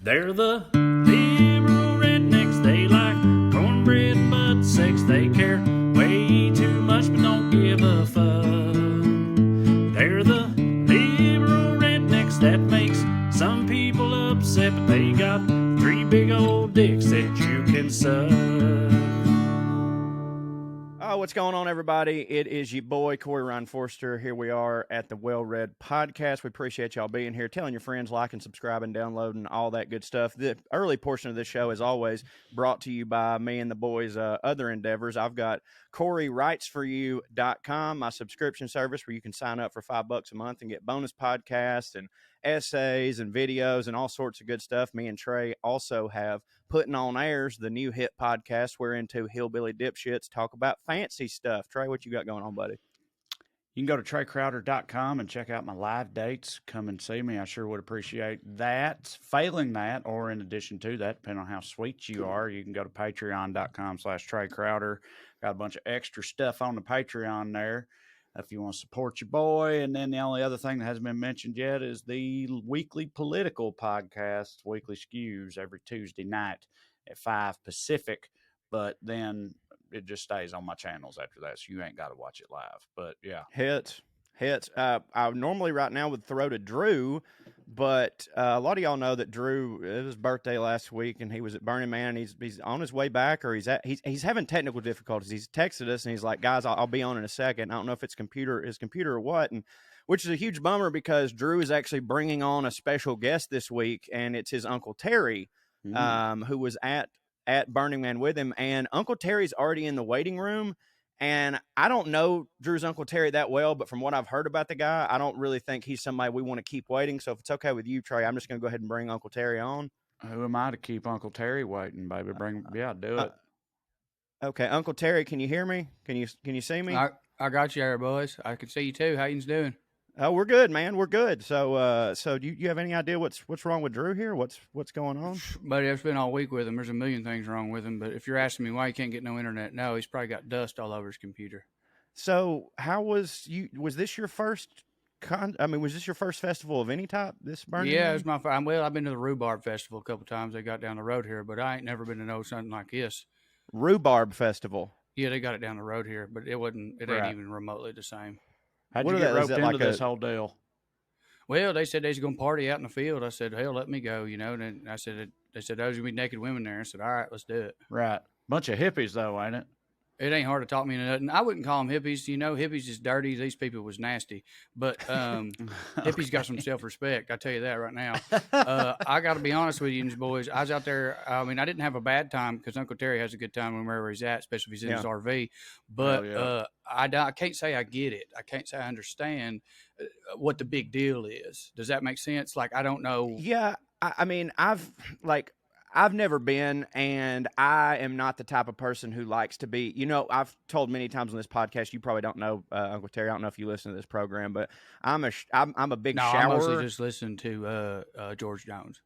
They're the liberal rednecks. They like cornbread and butt sex. They care way too much but don't give a fuck. They're the liberal rednecks that makes some people upset, but they got 3 big old dicks that you can suck. Oh, what's going on, everybody? It is your boy, Corey Ryan Forster. Here we are at the WellRED podcast. We appreciate y'all being here, telling your friends, liking, subscribing, downloading, all that good stuff. The early portion of this show is always brought to you by me and the boys' other endeavors. I've got CoreyWritesForYou.com, my subscription service where you can sign up for $5 a month and get bonus podcasts and essays and videos and all sorts of good stuff. Me and Trae also have Puttin On Airs, the new hit podcast wherein two hillbilly dipshits talk about fancy stuff. Trae, what you got going on, buddy? You can go to TraeCrowder.com and check out my live dates. Come and see me. I sure would appreciate that. Failing that, or in addition to that, depending on how sweet you are, you can go to Patreon.com/TraeCrowder. Got a bunch of extra stuff on the Patreon there if you want to support your boy. And then the only other thing that hasn't been mentioned yet is the weekly political podcast, Weekly Skews, every Tuesday night at 5 Pacific. But then it just stays on my channels after that, so you ain't got to watch it live. But, yeah. Hits. I normally right now would throw to Drew, but a lot of y'all know that Drew, it was his birthday last week, and he was at Burning Man, and he's on his way back, or he's having technical difficulties. He's texted us, and he's like, guys, I'll be on in a second. I don't know if it's his computer or what, and which is a huge bummer because Drew is actually bringing on a special guest this week, and it's his Uncle Terry, who was at Burning Man with him, and Uncle Terry's already in the waiting room. And I don't know Drew's Uncle Terry that well, but from what I've heard about the guy, I don't really think he's somebody we want to keep waiting. So if it's okay with you, Trae, I'm just going to go ahead and bring Uncle Terry on. Who am I to keep Uncle Terry waiting, baby? Do it. Okay, Uncle Terry, can you hear me? Can you see me? I got you there, boys. I can see you too. How you doing? Oh, we're good, man. We're good. So do you have any idea what's wrong with Drew here? What's going on? Buddy, I've spent all week with him. There's a million things wrong with him. But if you're asking me why he can't get no internet, no, he's probably got dust all over his computer. So how was this your first was this your first festival of any type, this Burning Man? Yeah, it's my first. Well, I've been to the Rhubarb Festival a couple times. They got down the road here, but I ain't never been to know something like this. Rhubarb Festival. Yeah, they got it down the road here, but it ain't even remotely the same. How'd you get roped into this whole deal? Well, they said they was going to party out in the field. I said, hell, let me go, And then I said, they said, there's going to be naked women there. I said, all right, let's do it. Right. Bunch of hippies, though, ain't it? It ain't hard to talk me into nothing. I wouldn't call them hippies. Hippies is dirty. These people was nasty. But hippies got some self-respect. I tell you that right now. I got to be honest with you, boys. I was out there. I didn't have a bad time because Uncle Terry has a good time wherever he's at, especially if he's in his RV. But I can't say I get it. I can't say I understand what the big deal is. Does that make sense? Like, I don't know. Yeah. I've never been, and I am not the type of person who likes to be, I've told many times on this podcast, you probably don't know, Uncle Terry, I don't know if you listen to this program, but I'm a big showerer. I mostly just listen to George Jones.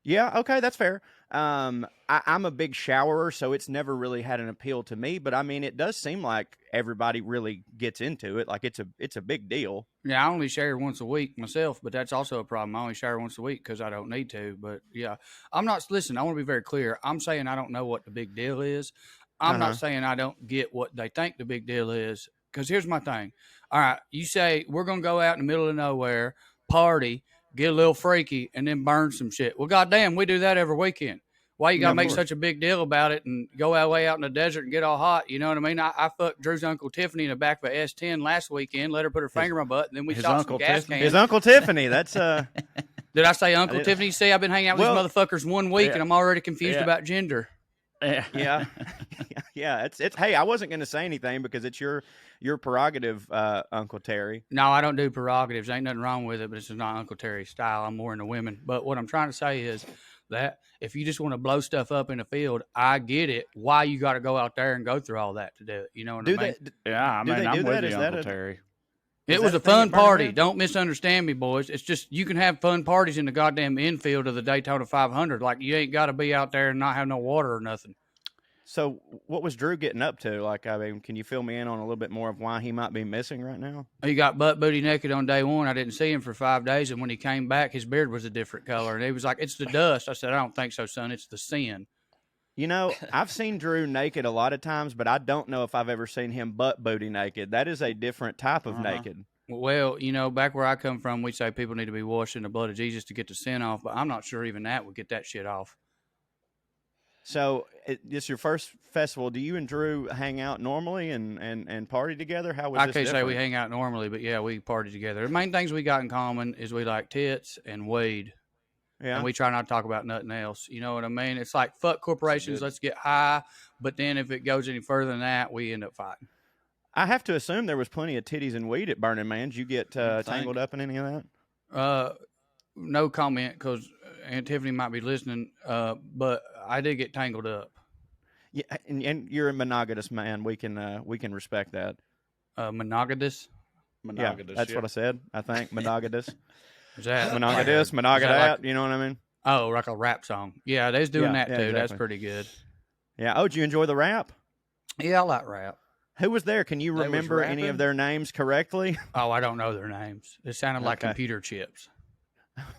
Yeah, okay, that's fair. I'm a big showerer, so it's never really had an appeal to me, but it does seem like everybody really gets into it. Like it's a big deal. Yeah, I only shower once a week myself, but that's also a problem. I only shower once a week because I don't need to. But yeah, listen, I want to be very clear. I'm saying I don't know what the big deal is. I'm not saying I don't get what they think the big deal is. Because here's my thing. All right, you say we're going to go out in the middle of nowhere, party, get a little freaky, and then burn some shit. Well, goddamn, we do that every weekend. Why you got to make such a big deal about it and go way out in the desert and get all hot? You know what I mean? I fucked Drew's Uncle Tiffany in the back of a S10 last weekend, let her put her finger in my butt, and then we shot some gas cans. His Uncle Tiffany, that's... Did I say Uncle Tiffany? See, I've been hanging out with these motherfuckers 1 week, and I'm already confused about gender. Yeah. It's hey, I wasn't going to say anything because it's your prerogative, Uncle Terry. No, I don't do prerogatives. Ain't nothing wrong with it, but it's just not Uncle Terry's style. I'm more into women. But what I'm trying to say is that if you just want to blow stuff up in the field, I get it. Why you got to go out there and go through all that to do it? You know what I mean? I'm with you, Uncle Terry. It was a fun party. Don't misunderstand me, boys. It's just you can have fun parties in the goddamn infield of the Daytona 500. Like, you ain't got to be out there and not have no water or nothing. So, what was Drew getting up to? Like, I mean, can you fill me in on a little bit more of why he might be missing right now? He got butt booty naked on day one. I didn't see him for 5 days, and when he came back, his beard was a different color. And he was like, "It's the dust." I said, "I don't think so, son. It's the sin." You know, I've seen Drew naked a lot of times, but I don't know if I've ever seen him butt booty naked. That is a different type of naked. Well, you know, back where I come from, we say people need to be washed in the blood of Jesus to get the sin off, but I'm not sure even that would get that shit off. So, it's your first festival. Do you and Drew hang out normally and party together? How was I this can't say we different? hang out normally, but yeah, we party together. The main things we got in common is we like tits and weed. Yeah. And we try not to talk about nothing else. You know what I mean? It's like, fuck corporations, let's get high. But then if it goes any further than that, we end up fighting. I have to assume there was plenty of titties and weed at Burning Man. Did you get tangled up in any of that? No comment because Aunt Tiffany might be listening, but I did get tangled up. Yeah, and you're a monogamous man. We can respect that. Monogamous? Yeah, that's what I said. I think monogamous. Is that monogamous, monogamous? You know what I mean? Oh, like a rap song. Yeah, they's doing that too. Exactly. That's pretty good. Yeah. Oh, did you enjoy the rap? Yeah, I like rap. Who was there? Can you remember any of their names correctly? Oh, I don't know their names. It sounded like computer chips.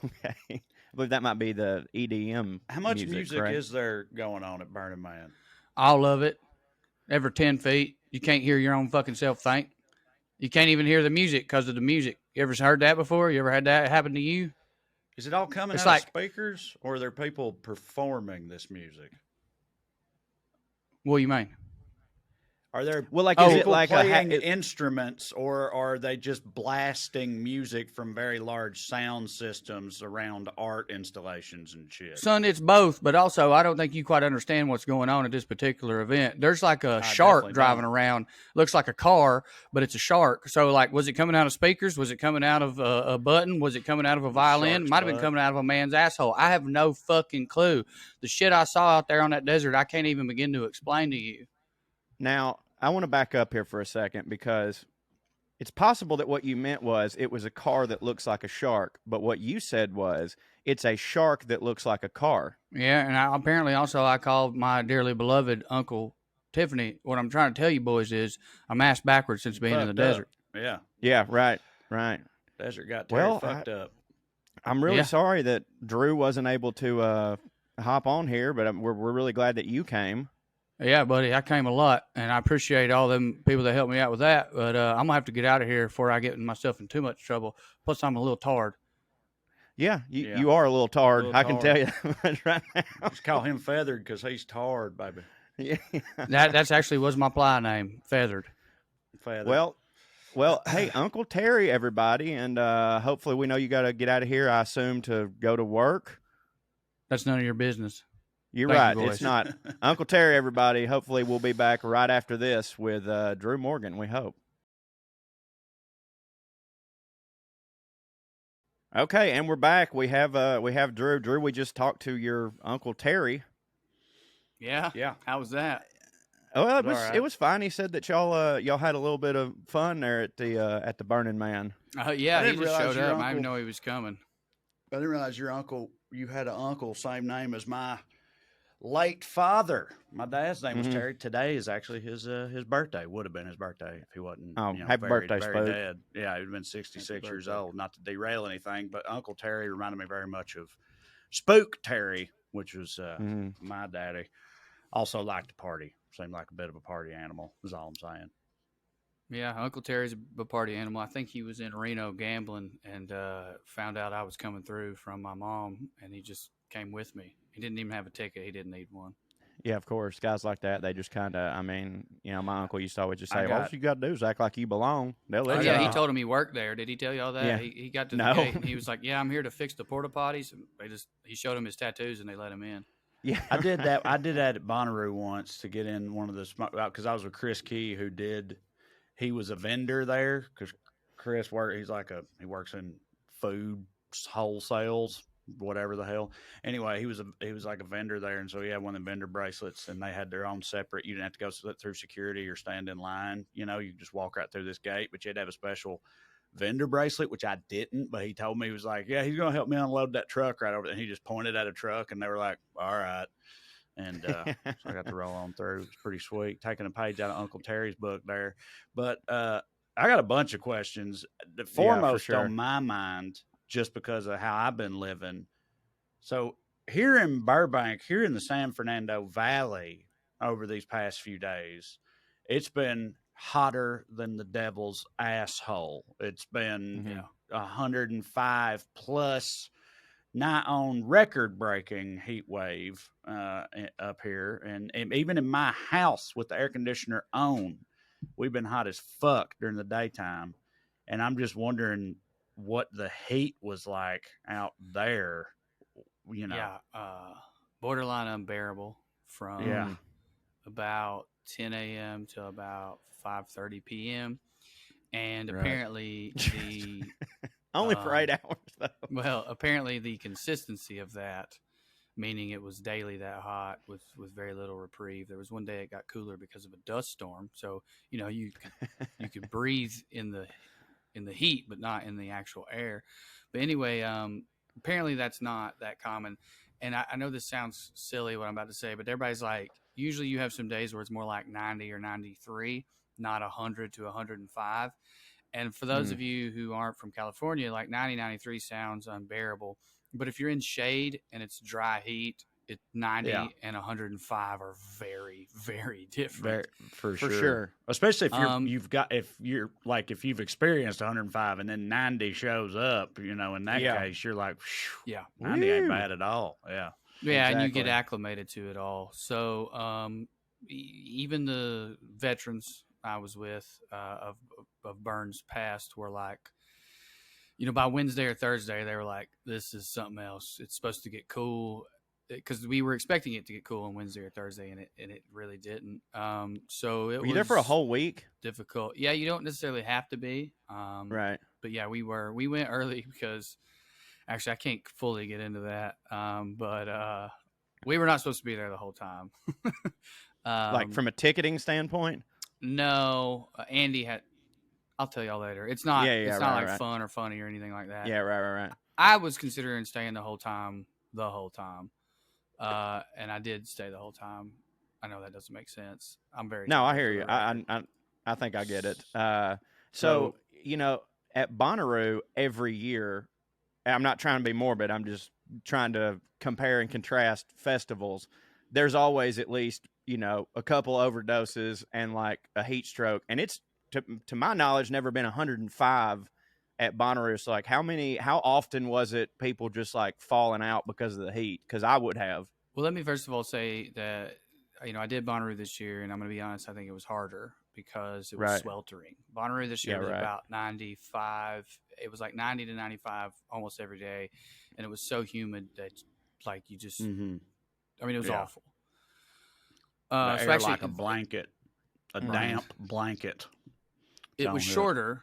Okay. I believe that might be the EDM. How much music correct? is there going on at Burning Man? All of it. Every 10 feet. You can't hear your own fucking self think. You can't even hear the music because of the music. You ever heard that before? You ever had that happen to you? Is it all coming out of speakers, or are there people performing this music? What do you mean? Are there is it people like playing instruments, or are they just blasting music from very large sound systems around art installations and shit? Son, it's both, but also I don't think you quite understand what's going on at this particular event. There's like a shark driving around. Looks like a car, but it's a shark. So, like, was it coming out of speakers? Was it coming out of a button? Was it coming out of a violin? Might have been coming out of a man's asshole. I have no fucking clue. The shit I saw out there on that desert, I can't even begin to explain to you. Now, I want to back up here for a second because it's possible that what you meant was it was a car that looks like a shark, but what you said was it's a shark that looks like a car. Yeah, and apparently also I called my dearly beloved Uncle Tiffany. What I'm trying to tell you boys is I'm ass backwards since being in the desert. Yeah. Yeah, right. Desert got Terry fucked up. I'm really sorry that Drew wasn't able to hop on here, but we're really glad that you came. Yeah, buddy, I came a lot, and I appreciate all them people that helped me out with that. But I'm going to have to get out of here before I get myself in too much trouble. Plus, I'm a little tired. Yeah, you are a little tired. I can tell you right now. Just call him Feathered because he's tired, baby. Yeah. That's actually was my Playa name, Feathered. Well, hey, Uncle Terry, everybody, and hopefully we know you got to get out of here, I assume, to go to work. That's none of your business. You're right. It's not. Uncle Terry, everybody. Hopefully, we'll be back right after this with Drew Morgan, we hope. Okay, and we're back. We have Drew. Drew, we just talked to your Uncle Terry. Yeah. How was that? Oh, well, it was fine. He said that y'all had a little bit of fun there at the Burning Man. Yeah, he just showed up. I didn't know he was coming. I didn't realize you had an uncle same name as my late father. My dad's name was Terry. Today is actually his birthday. Would have been his birthday if he wasn't. Happy birthday, Spook. Dead. Yeah, he'd been 66 years old. Not to derail anything, but Uncle Terry reminded me very much of Spook Terry, which was my daddy. Also liked to party. Seemed like a bit of a party animal. Is all I'm saying. Yeah, Uncle Terry's a party animal. I think he was in Reno gambling and found out I was coming through from my mom, and he just came with me. He didn't even have a ticket. He didn't need one. Yeah, of course. Guys like that, they just kind of, my uncle used to always just say, all you got to do is act like you belong. They'll let you yeah, know. he told him he worked there. Did he tell you all that? Yeah. He got to the gate, and he was like, yeah, I'm here to fix the porta potties. And he showed him his tattoos, and they let him in. Yeah, I did that. I did that at Bonnaroo once to get in one of the smoke, because I was with Chris Key, he was a vendor there because Chris he works in food wholesales, whatever the hell. Anyway, he was like a vendor there, and so he had one of the vendor bracelets, and they had their own separate. You didn't have to go through security or stand in line. You could just walk right through this gate, but you had to have a special vendor bracelet, which I didn't. But he told me, he was like, "Yeah, he's gonna help me unload that truck right over there." And he just pointed at a truck, and they were like, "All right." And so I got to roll on through. It's pretty sweet. Taking a page out of Uncle Terry's book there. But I got a bunch of questions. The foremost sure. on my mind, just because of how I've been living. So here in Burbank, here in the San Fernando Valley, over these past few days, it's been hotter than the devil's asshole. It's been 105 plus, not on record breaking heat wave up here. And even in my house with the air conditioner on, we've been hot as fuck during the daytime. And I'm just wondering what the heat was like out there, you know. Borderline unbearable from Yeah. about 10 a.m. to about 5:30 p.m. And apparently the only for 8 hours though. well, apparently the consistency of that, meaning it was daily that hot with very little reprieve. There was one day it got cooler because of a dust storm. So, you could breathe in the heat, but not in the actual air. But anyway, apparently that's not that common. And I know this sounds silly what I'm about to say, but everybody's like, usually you have some days where it's more like 90 or 93, not 100 to 105. And for those of you who aren't from California, like 90, 93 sounds unbearable. But if you're in shade and it's dry heat, 90 and 105 are very, very different. For sure. Especially if if you've experienced 105 and then 90 shows up, in that case, you're like, 90 ain't bad at all. Yeah. Yeah, and you get acclimated to it all. So even the veterans I was with of burns past were like, by Wednesday or Thursday, they were like, this is something else. It's supposed to get cool. Because we were expecting it to get cool on Wednesday or Thursday, and it really didn't. So it were you there for a whole week? Difficult. Yeah, you don't necessarily have to be. Right. But yeah, we were. We went early because actually I can't fully get into that. But we were not supposed to be there the whole time. Like from a ticketing standpoint? No, Andy had. I'll tell y'all later. It's not. It's not like fun or funny or anything like that. Yeah, right. I was considering staying the whole time. And I did stay the whole time. I know that doesn't make sense. I'm very I hear you. I think I get it. So at Bonnaroo every year, I'm not trying to be morbid. I'm just trying to compare and contrast festivals. There's always at least a couple overdoses and like a heat stroke, and it's to my knowledge never been 105 at Bonnaroo. So like how often was it people just like falling out because of the heat? Because I would have. Well, let me first of all say that, I did Bonnaroo this year, and I'm going to be honest, I think it was harder because it was sweltering. Bonnaroo this year was about 95. It was like 90 to 95 almost every day, and it was so humid that like you just, it was awful. The air actually, like a blanket, a damp blanket. It was shorter.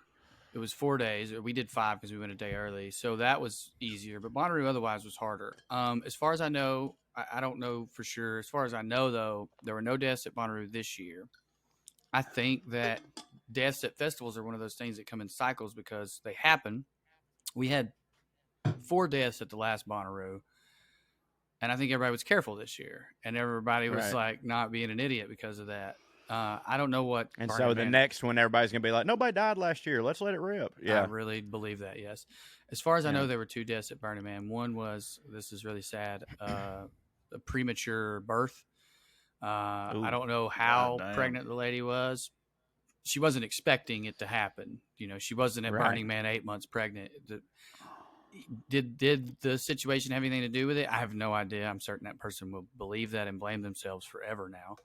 It was 4 days. We did 5 because we went a day early. So that was easier. But Bonnaroo otherwise was harder. As far as I know, I don't know for sure. As far as I know, though, there were no deaths at Bonnaroo this year. I think that deaths at festivals are one of those things that come in cycles because they happen. We had 4 deaths at the last Bonnaroo. And I think everybody was careful this year. And everybody was like not being an idiot because of that. I don't know what. And so the next one, everybody's going to be like, nobody died last year. Let's let it rip. Yeah. I really believe that, yes. As far as I know, there were 2 deaths at Burning Man. One was, this is really sad, a premature birth. I don't know how pregnant the lady was. She wasn't expecting it to happen. She wasn't at Burning Man 8 months pregnant. Did the situation have anything to do with it? I have no idea. I'm certain that person will believe that and blame themselves forever now.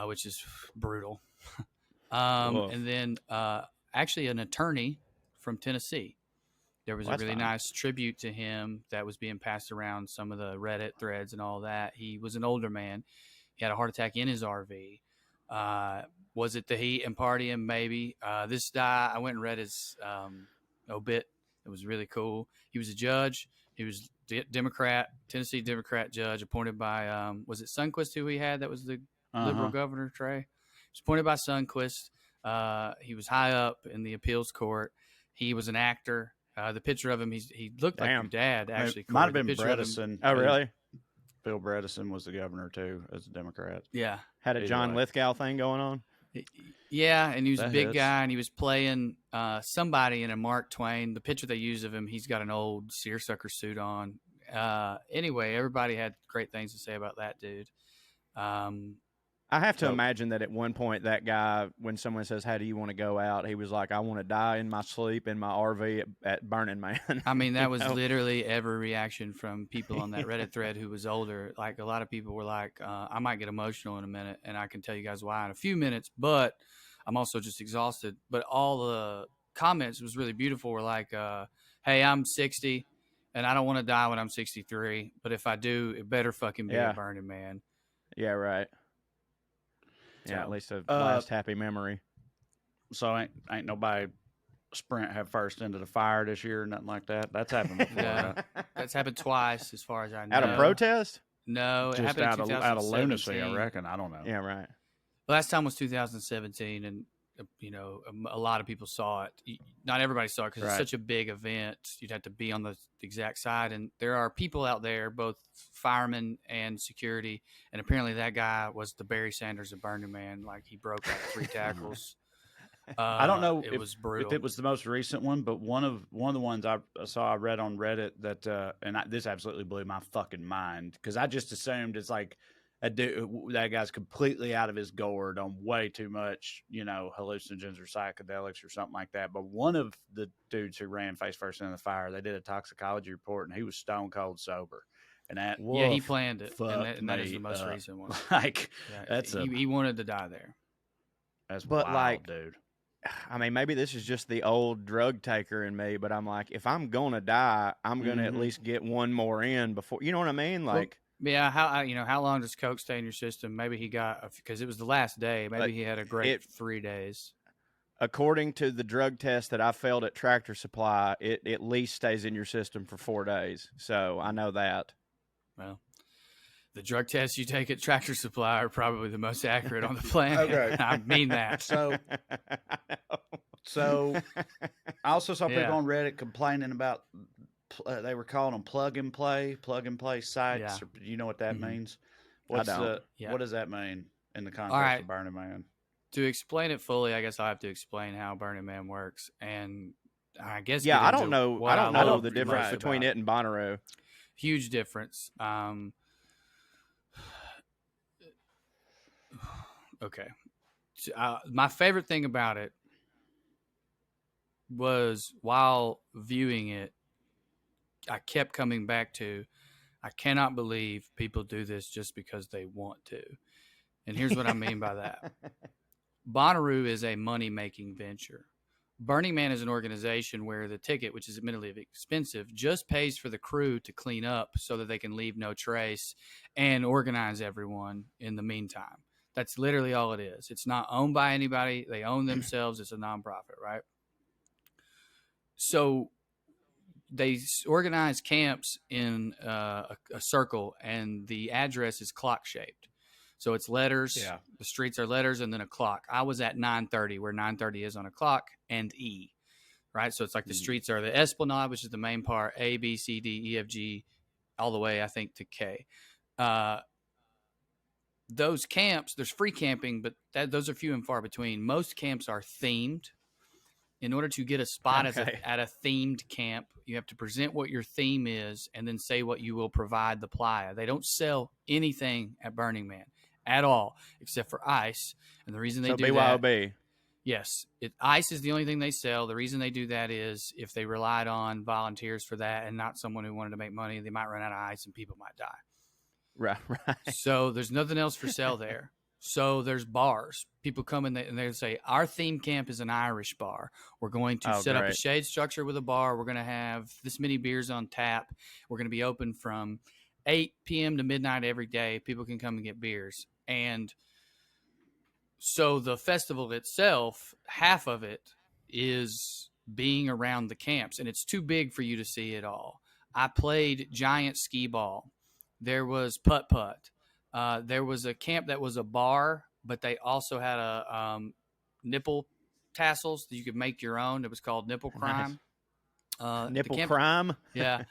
Which is brutal. And then actually an attorney from Tennessee. There was a really nice tribute to him that was being passed around some of the Reddit threads and all that. He was an older man. He had a heart attack in his RV. Was it the heat and partying? Maybe. This guy, I went and read his obit. It was really cool. He was a judge. He was Tennessee Democrat judge appointed by, was it Sunquist who he had? That was the Liberal Governor Trae. He was appointed by Sunquist. He was high up in the appeals court. He was an actor. The picture of him, he looked like your dad, actually. Might have been Bredesen. Oh, really? Bill Bredesen was the governor too, as a Democrat. Yeah. Had a Either John way. Lithgow thing going on. Yeah, and he was a That big hits. guy, and he was playing somebody in a Mark Twain. The picture they use of him, he's got an old seersucker suit on. Anyway, everybody had great things to say about that dude. I have to So- imagine that at one point that guy, when someone says, "How do you want to go out?" he was like, "I want to die in my sleep in my RV at Burning Man." I mean, that You was know? literally every reaction from people on that Reddit thread who was older. Like, a lot of people were like, I might get emotional in a minute, and I can tell you guys why in a few minutes, but I'm also just exhausted. But all the comments was really beautiful. Were like, hey, I'm 60, and I don't want to die when I'm 63, but if I do, it better fucking be Yeah. at Burning Man. Yeah, right. Yeah, So, at least a last happy memory. So ain't nobody sprint head first into the fire this year, nothing like that. That's happened before. Yeah. right? That's happened twice, as far as I know. Out of protest? No, it Just happened in out of lunacy, I 2017. reckon. I don't know. Yeah, right. Last time was 2017, and a lot of people saw it. Not everybody saw it because Right. it's such a big event. You'd have to be on the exact side, and there are people out there, both firemen and security. And apparently, that guy was the Barry Sanders of Burning Man. Like, he broke like 3 tackles. I don't know It was brutal. if it was the most recent one, but one of the ones I saw, I read on Reddit that, this absolutely blew my fucking mind because I just assumed it's like that guy's completely out of his gourd on way too much, hallucinogens or psychedelics or something like that. But one of the dudes who ran face first into the fire, they did a toxicology report and he was stone cold sober. And that, yeah, he planned it, and that is me the most up. recent one. Like, Yeah, that's he wanted to die there. that's But, wild, like, dude. I mean, maybe this is just the old drug taker in me, but I'm like, if I'm gonna die, I'm gonna at Mhm. least get one more in before. You know what I mean? Like, Yeah, how long does coke stay in your system? Maybe he got, because it was the last day. Maybe he had a great 3 days. according to the drug test that I failed at Tractor Supply, it at least stays in your system for 4 days. So I know that. Well, the drug tests you take at Tractor Supply are probably the most accurate on the planet. Okay. I mean that. So I also saw people Yeah. on Reddit complaining about they were calling them plug and play sites. Yeah. Or, you know what that Mhm. means? I don't. Yeah. What does that mean in the context right. of Burning Man? To explain it fully, I guess I'll have to explain how Burning Man works. And I guess Yeah, get I into don't know. what I don't know love the most difference between about it and Bonnaroo. Huge difference. Okay. My favorite thing about it was, while viewing it, I kept coming back to, I cannot believe people do this just because they want to. And here's what I mean by that. Bonnaroo is a money-making venture. Burning Man is an organization where the ticket, which is admittedly expensive, just pays for the crew to clean up so that they can leave no trace and organize everyone in the meantime. That's literally all it is. It's not owned by anybody. They own themselves. It's a nonprofit, right? So they organize camps in a circle, and the address is clock-shaped. So it's letters. Yeah. The streets are letters and then a clock. I was at 9:30, where 9:30 is on a clock, and E, right? So it's like the streets are the Esplanade, which is the main part, A, B, C, D, E, F, G, all the way, I think, to K. Those camps, there's free camping, but those are few and far between. Most camps are themed. In order to get a spot Okay. at a themed camp, you have to present what your theme is and then say what you will provide the playa. They don't sell anything at Burning Man at all, except for ice. And the reason they So do BYOB. that, yes, ice is the only thing they sell. The reason they do that is if they relied on volunteers for that and not someone who wanted to make money, they might run out of ice and people might die. Right. So there's nothing else for sale there. So there's bars. People come in and they say, our theme camp is an Irish bar. We're going to set up a great. shade structure with a bar. We're going to have this many beers on tap. We're going to be open from 8 p.m. to midnight every day. People can come and get beers. And so the festival itself, half of it is being around the camps, and it's too big for you to see it all. I played giant skee ball. There was putt-putt. There was a camp that was a bar, but they also had a nipple tassels that you could make your own. It was called Nipple Crime. Nipple camp, crime. Yeah.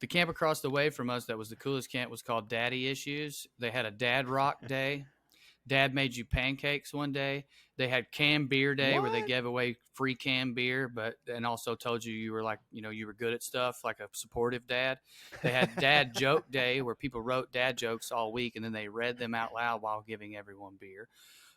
The camp across the way from us that was the coolest camp was called Daddy Issues. They had a Dad Rock Day. Dad made you pancakes one day. They had canned beer day where they What? gave away free canned beer, and also told you were like, you were good at stuff, like a supportive dad. They had Dad Joke Day where people wrote dad jokes all week and then they read them out loud while giving everyone beer.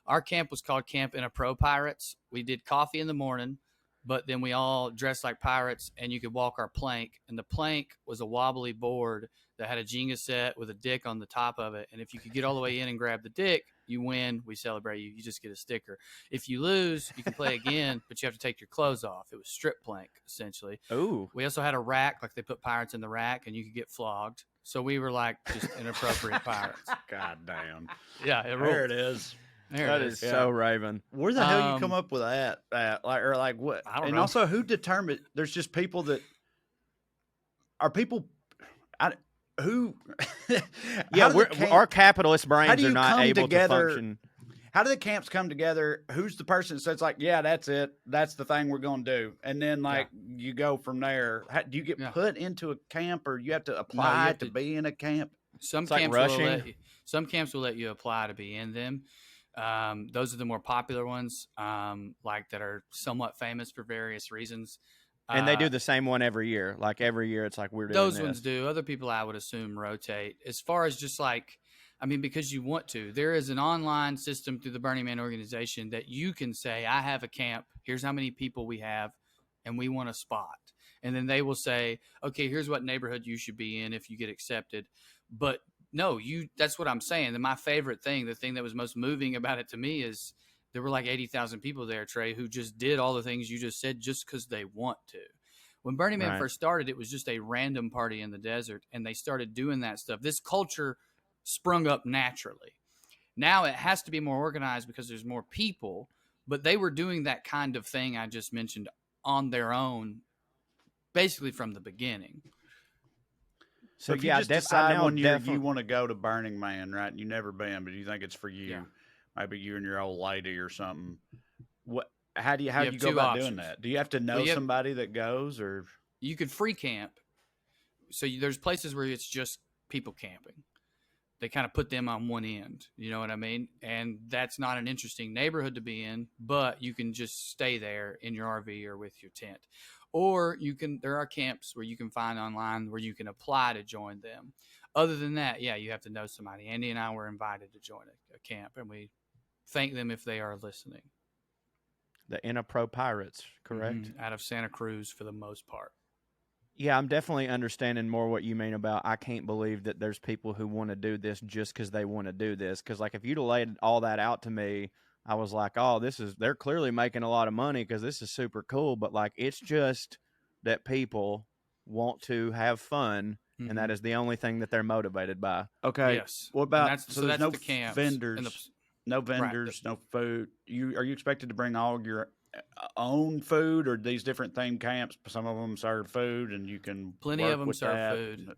Our camp was called Camp in a Pro Pirates. We did coffee in the morning, but then we all dressed like pirates and you could walk our plank. And the plank was a wobbly board that had a Jenga set with a dick on the top of it. And if you could get all the way in and grab the dick, you win. We celebrate you. You just get a sticker. If you lose, you can play again, but you have to take your clothes off. It was strip plank, essentially. Ooh. We also had a rack, like they put pirates in the rack, and you could get flogged. So we were like just inappropriate pirates. God damn. Yeah, There it is. There That it is is. so Raven. Where the hell you come up with that? Like what? I don't and know. also, who determined? There's just people that are people. Who? Yeah, how do the our capitalist how brains do are you not come able together? to function. How do the camps come together? Who's the person that says like, yeah, that's it. That's the thing we're going to do. And then like you go from there. How, do you get put into a camp or you have to apply have to to- be in a camp? Some It's like camps will rushing. some camps will let you apply to be in them. Those are the more popular ones, like that are somewhat famous for various reasons. And they do the same one every year. Like every year, it's like we're doing Those this. ones do. Other people, I would assume, rotate. As far as just like, I mean, because you want to. There is an online system through the Burning Man organization that you can say, I have a camp. Here's how many people we have, and we want a spot. And then they will say, okay, here's what neighborhood you should be in if you get accepted. But no, that's what I'm saying. And my favorite thing, the thing that was most moving about it to me is there were like 80,000 people there, Trey, who just did all the things you just said just because they want to. When Burning Man first started, it was just a random party in the desert, and they started doing that stuff. This culture sprung up naturally. Now it has to be more organized because there's more people, but they were doing that kind of thing I just mentioned on their own, basically from the beginning. So if you just decide one year you want to go to Burning Man, right? And you've never been, but you think it's for you. Yeah. Maybe you and your old lady or something. What? How do you go two about options. doing that? Do you have to know somebody that goes, or you could free camp? So there's places where it's just people camping. They kind of put them on one end, you know what I mean? And that's not an interesting neighborhood to be in, but you can just stay there in your RV or with your tent. Or there are camps where you can find online where you can apply to join them. Other than that, yeah, you have to know somebody. Andy and I were invited to join a camp, and we thank them if they are listening. The Pro Pirates, correct? Out of Santa Cruz for the most part. Yeah, I'm definitely understanding more what you mean about I can't believe that there's people who want to do this just because they want to do this. Because like if you'd have laid all that out to me, I was like, oh, they're clearly making a lot of money because this is super cool. But like it's just that people want to have fun, and that is the only thing that they're motivated by. okay? Yes. What about that's there's no the camps vendors, no vendors, no food. Are you expected to bring all your own food, or these different themed camps? Some of them serve food, and you can plenty work of them with serve that. food,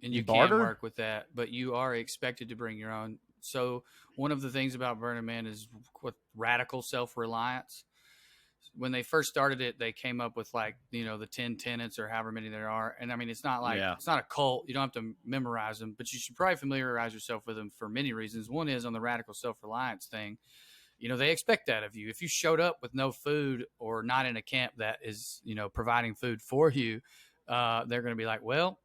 and you barter? can work with that, but you are expected to bring your own. So one of the things about Burning Man is with radical self-reliance. When they first started it, they came up with like, the 10 tenets or however many there are. And I mean, it's not like, it's not a cult. You don't have to memorize them, but you should probably familiarize yourself with them for many reasons. One is on the radical self-reliance thing. They expect that of you. If you showed up with no food or not in a camp that is, providing food for you, they're going to be like, well,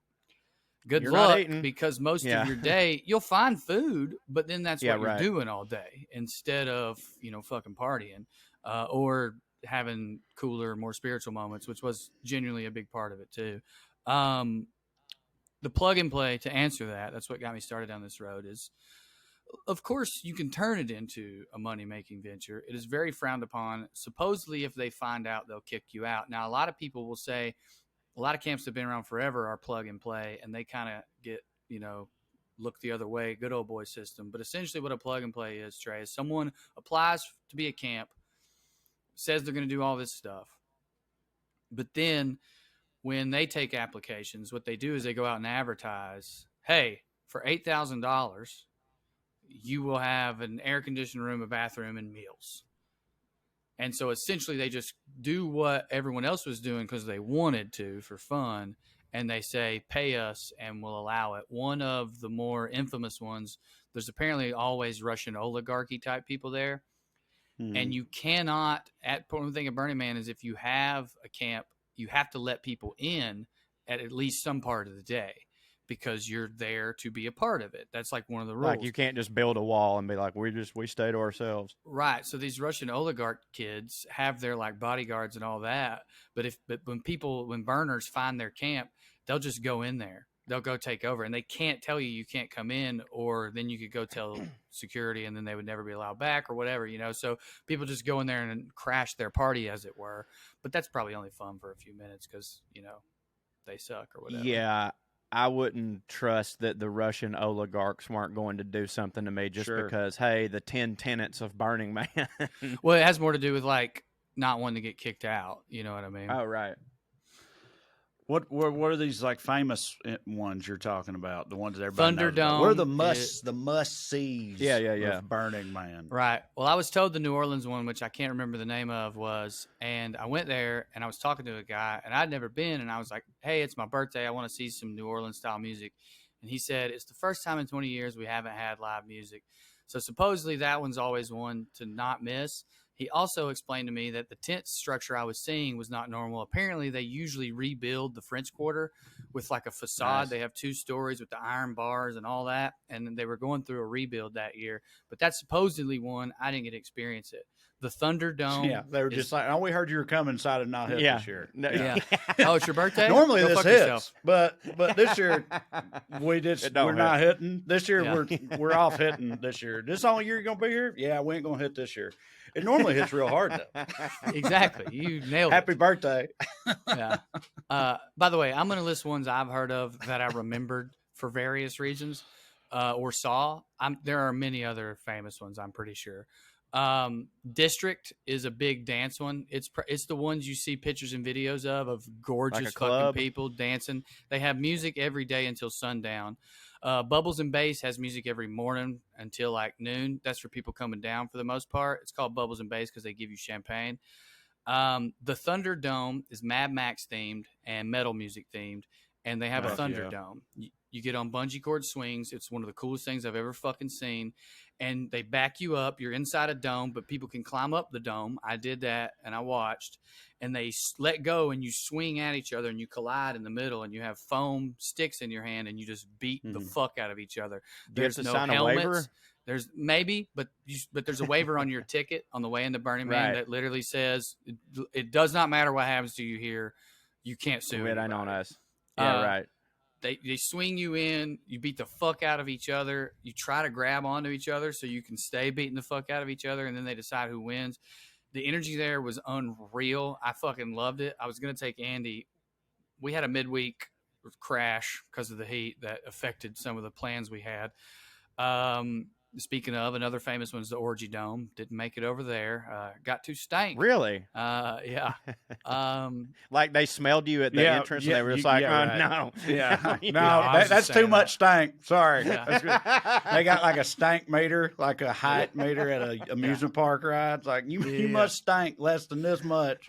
good luck, because most of your day you'll find food, but then that's what you're doing all day instead of, fucking partying or having cooler, more spiritual moments, which was genuinely a big part of it too. The plug and play, to answer that's what got me started down this road, is of course you can turn it into a money-making venture. It is very frowned upon. Supposedly if they find out, they'll kick you out. Now, a lot of people will say a lot of camps that have been around forever are plug and play, and they kind of get, look the other way, good old boy system. But essentially what a plug and play is, Trey, is someone applies to be a camp, says they're going to do all this stuff. But then when they take applications, what they do is they go out and advertise, hey, for $8,000, you will have an air-conditioned room, a bathroom, and meals. And so essentially they just do what everyone else was doing because they wanted to for fun, and they say, pay us and we'll allow it. One of the more infamous ones, there's apparently always Russian oligarchy type people there. And you cannot, one thing at Burning Man is if you have a camp, you have to let people in at least some part of the day because you're there to be a part of it. That's like one of the rules. Like you can't just build a wall and be like, we stay to ourselves. Right. So these Russian oligarch kids have their like bodyguards and all that. But when burners find their camp, they'll just go in there. They'll go take over, and they can't tell you can't come in, or then you could go tell security, and then they would never be allowed back or whatever, So people just go in there and crash their party, as it were. But that's probably only fun for a few minutes because, they suck or whatever. Yeah. I wouldn't trust that the Russian oligarchs weren't going to do something to me just because, hey, the 10 tenets of Burning Man. Well, it has more to do with like not wanting to get kicked out. You know what I mean? Oh, right. What are these like famous ones you're talking about? The ones that everybody knows Thunderdome. about? What are the must sees? Yeah. Of Burning Man. Right. Well, I was told the New Orleans one, which I can't remember the name of, and I went there and I was talking to a guy and I'd never been, and I was like, "Hey, it's my birthday. I want to see some New Orleans style music." And he said, "It's the first time in 20 years we haven't had live music." So supposedly that one's always one to not miss. He also explained to me that the tent structure I was seeing was not normal. Apparently, they usually rebuild the French Quarter with like a facade. Nice. They have 2 stories with the iron bars and all that. And then they were going through a rebuild that year. But that's supposedly one. I didn't get to experience it. The Thunderdome. Yeah, they were just like, oh, we heard you were coming, so I did not hit this year. No, Yeah. Oh, it's your birthday? Normally Go this fuck hits, yourself. but this year we're not hitting. This year Yeah. we're off hitting this year. This only year you're gonna be here? Yeah, we ain't gonna hit this year. It normally hits real hard though. Exactly. You nailed Happy it. birthday. Yeah. By the way, I'm going to list ones I've heard of that I remembered for various reasons or saw. There are many other famous ones, I'm pretty sure. District is a big dance one. It's the ones you see pictures and videos of gorgeous Like a fucking club? people dancing. They have music every day until sundown. Bubbles and Bass has music every morning until like noon. That's for people coming down for the most part. It's called Bubbles and Bass because they give you champagne. The Thunderdome is Mad Max themed and metal music themed, and they have a Thunderdome. You get on bungee cord swings. It's one of the coolest things I've ever fucking seen. And they back you up. You're inside a dome, but people can climb up the dome. I did that, and I watched. And they let go, and you swing at each other, and you collide in the middle, and you have foam sticks in your hand, and you just beat the fuck out of each other. Do you have There's to no sign a helmets. waiver? There's maybe, but there's a waiver on your ticket on the way into Burning Man that literally says it does not matter what happens to you here. You can't sue It ain't on us. Yeah, right. They swing you in, you beat the fuck out of each other, you try to grab onto each other so you can stay beating the fuck out of each other, and then they decide who wins. The energy there was unreal. I fucking loved it. I was going to take Andy. We had a midweek crash because of the heat that affected some of the plans we had. Speaking of, another famous one's the Orgy Dome. Didn't make it over there. Got too stank. Really? Yeah. Like they smelled you at the entrance and they were just like, no. Yeah. No, that's too much stank. Sorry. Yeah. That's good. They got like a stank meter, like a height meter at an amusement park ride. It's like, you must stank less than this much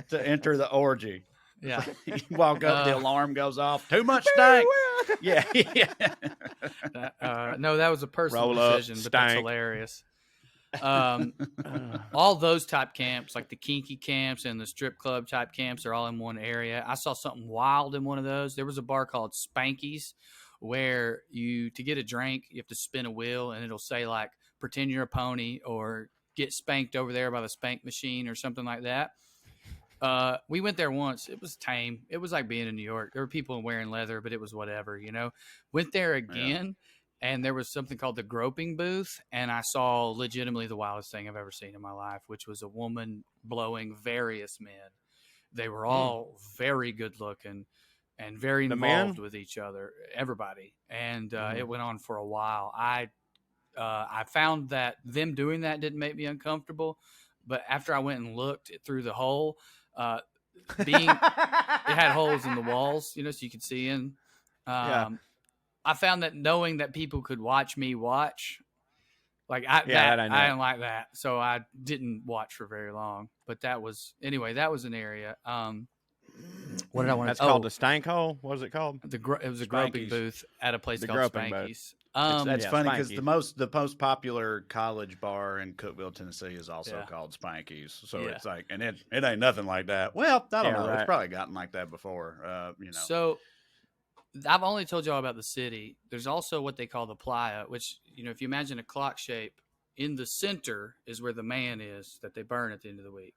to enter the orgy. Yeah. You walk up, the alarm goes off. Too much stank. Yeah. No, that was a personal Roll up, decision, but that's stank. hilarious. All those type camps, like the kinky camps and the strip club type camps, are all in one area. I saw something wild in one of those. There was a bar called Spanky's where to get a drink, you have to spin a wheel and it'll say like, pretend you're a pony or get spanked over there by the spank machine or something like that. We went there once. It was tame. It was like being in New York. There were people wearing leather, but it was whatever, Went there again, and there was something called the groping booth, and I saw legitimately the wildest thing I've ever seen in my life, which was a woman blowing various men. They were all very good looking and very involved with each other, everybody. And it went on for a while. I found that them doing that didn't make me uncomfortable, but after I went and looked through the hole, it had holes in the walls, so you could see in. I found that knowing that people could watch me watch, like I didn't like that, so I didn't watch for very long. But that was an area. What did I want That's to? called the stank hole. What is it called? It was a groping Spanky's. booth at a place The called groping booth. Spanky's. That's Yeah, funny because Spanky's. the most popular college bar in Cookeville, Tennessee, is also Yeah. called Spanky's. So Yeah. it's like, and it ain't nothing like that. Well, I don't Yeah, know. right. It's probably gotten like that before. So I've only told y'all about the city. There's also what they call the playa, which, if you imagine a clock shape, in the center is where the man is that they burn at the end of the week.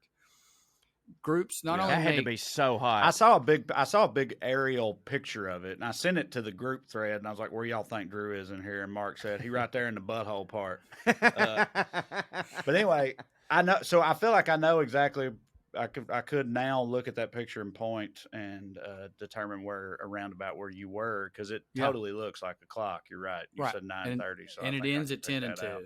Groups not only That had to make be so hot. I saw a big aerial picture of it, and I sent it to the group thread, and I was like, "Where y'all think Drew is in here?" And Mark said, "He right there in the butthole part." But anyway, I know. So I feel like I know exactly. I could now look at that picture and point and determine around about where you were, because it totally looks like a clock. You're right. You Right. said 9:30, so and I it think I ends can at 10 pick and 2. that out.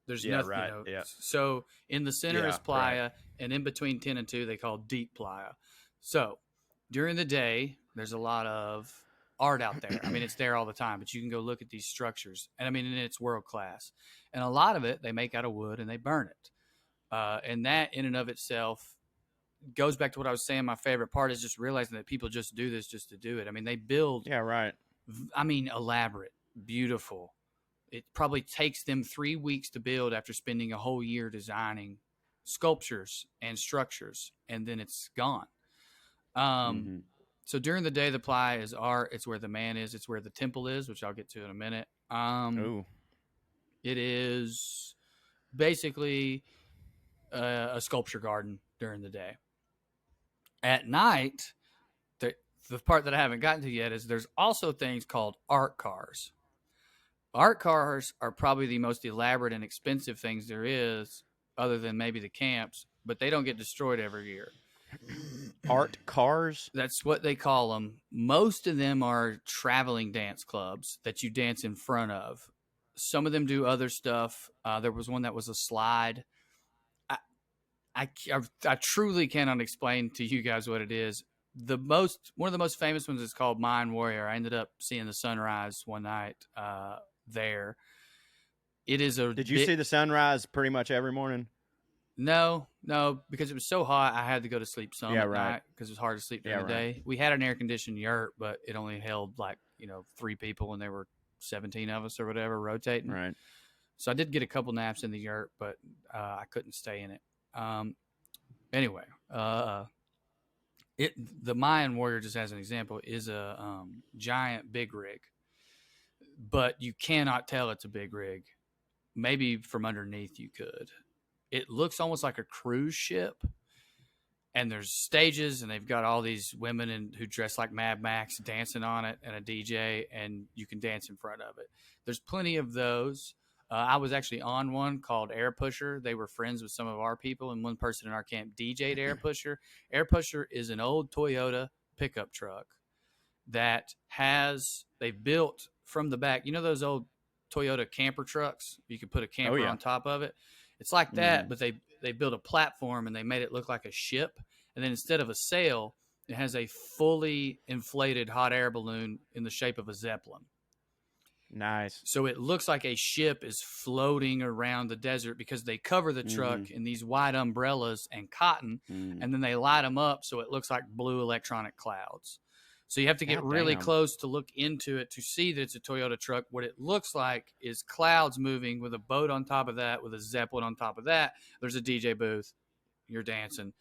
There's Yeah, nothing. right, yeah. So in the center Yeah, is playa, and in between 10 and 2, they call deep playa. So during the day, there's a lot of art out there. I mean, it's there all the time, but you can go look at these structures, and I mean, and it's world class. And a lot of it they make out of wood and they burn it, and that in and of itself goes back to what I was saying. My favorite part is just realizing that people just do this just to do it. I mean, they build. Yeah, right. I mean, elaborate, beautiful. It probably takes them 3 weeks to build after spending a whole year designing sculptures and structures, and then it's gone. So during the day, the playa is art. It's where the man is. It's where the temple is, which I'll get to in a minute. Ooh. It is basically a sculpture garden during the day. At night, the part that I haven't gotten to yet is there's also things called art cars. Art cars are probably the most elaborate and expensive things there is, other than maybe the camps, but they don't get destroyed every year. Art cars? That's what they call them. Most of them are traveling dance clubs that you dance in front of. Some of them do other stuff. There was one that was a slide. I truly cannot explain to you guys what it is. One of the most famous ones is called Mind Warrior. I ended up seeing the sunrise one night there. It is a. Did you see the sunrise pretty much every morning? No, because it was so hot, I had to go to sleep some at night because it was hard to sleep during the day. We had an air conditioned yurt, but it only held 3 people, and there were 17 of us or whatever rotating. Right. So I did get a couple naps in the yurt, but I couldn't stay in it. Anyway, the Mayan Warrior, just as an example, is a giant big rig, but you cannot tell it's a big rig. Maybe from underneath you could. It looks almost like a cruise ship, and there's stages, and they've got all these women who dress like Mad Max dancing on it, and a DJ, and you can dance in front of it. There's plenty of those. I was actually on one called Air Pusher. They were friends with some of our people, and one person in our camp DJ'd Air Pusher. Air Pusher is an old Toyota pickup truck that they built from the back. You know those old Toyota camper trucks? You could put a camper on top of it. It's like that, but they built a platform and they made it look like a ship. And then instead of a sail, it has a fully inflated hot air balloon in the shape of a Zeppelin. Nice. So it looks like a ship is floating around the desert because they cover the truck in these white umbrellas and cotton, and then they light them up so it looks like blue electronic clouds. So you have to get really close to look into it to see that it's a Toyota truck. What it looks like is clouds moving with a boat on top of that, with a Zeppelin on top of that. There's a DJ booth. You're dancing.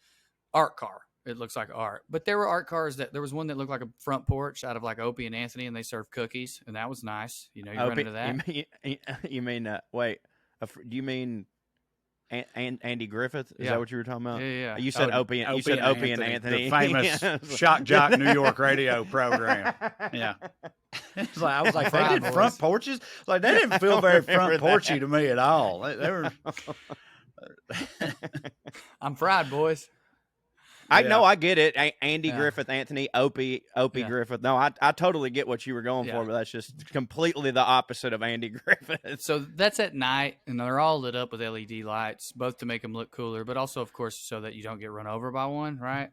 Art car. It looks like art. But there were art cars there was one that looked like a front porch out of like Opie and Anthony, and they served cookies, and that was nice. You run into that. You mean wait, do you mean Andy Griffith? Is that what you were talking about? Yeah. You said Opie and Anthony. The famous Shock Jock New York radio program. Yeah. It's like, I was like, they did front porches? Like, they didn't feel very front porchy to me at all. They were. I'm fried, boys. I get it. Andy Griffith, Anthony, Opie Griffith. No, I totally get what you were going for, but that's just completely the opposite of Andy Griffith. So that's at night, and they're all lit up with LED lights, both to make them look cooler, but also, of course, so that you don't get run over by one, right?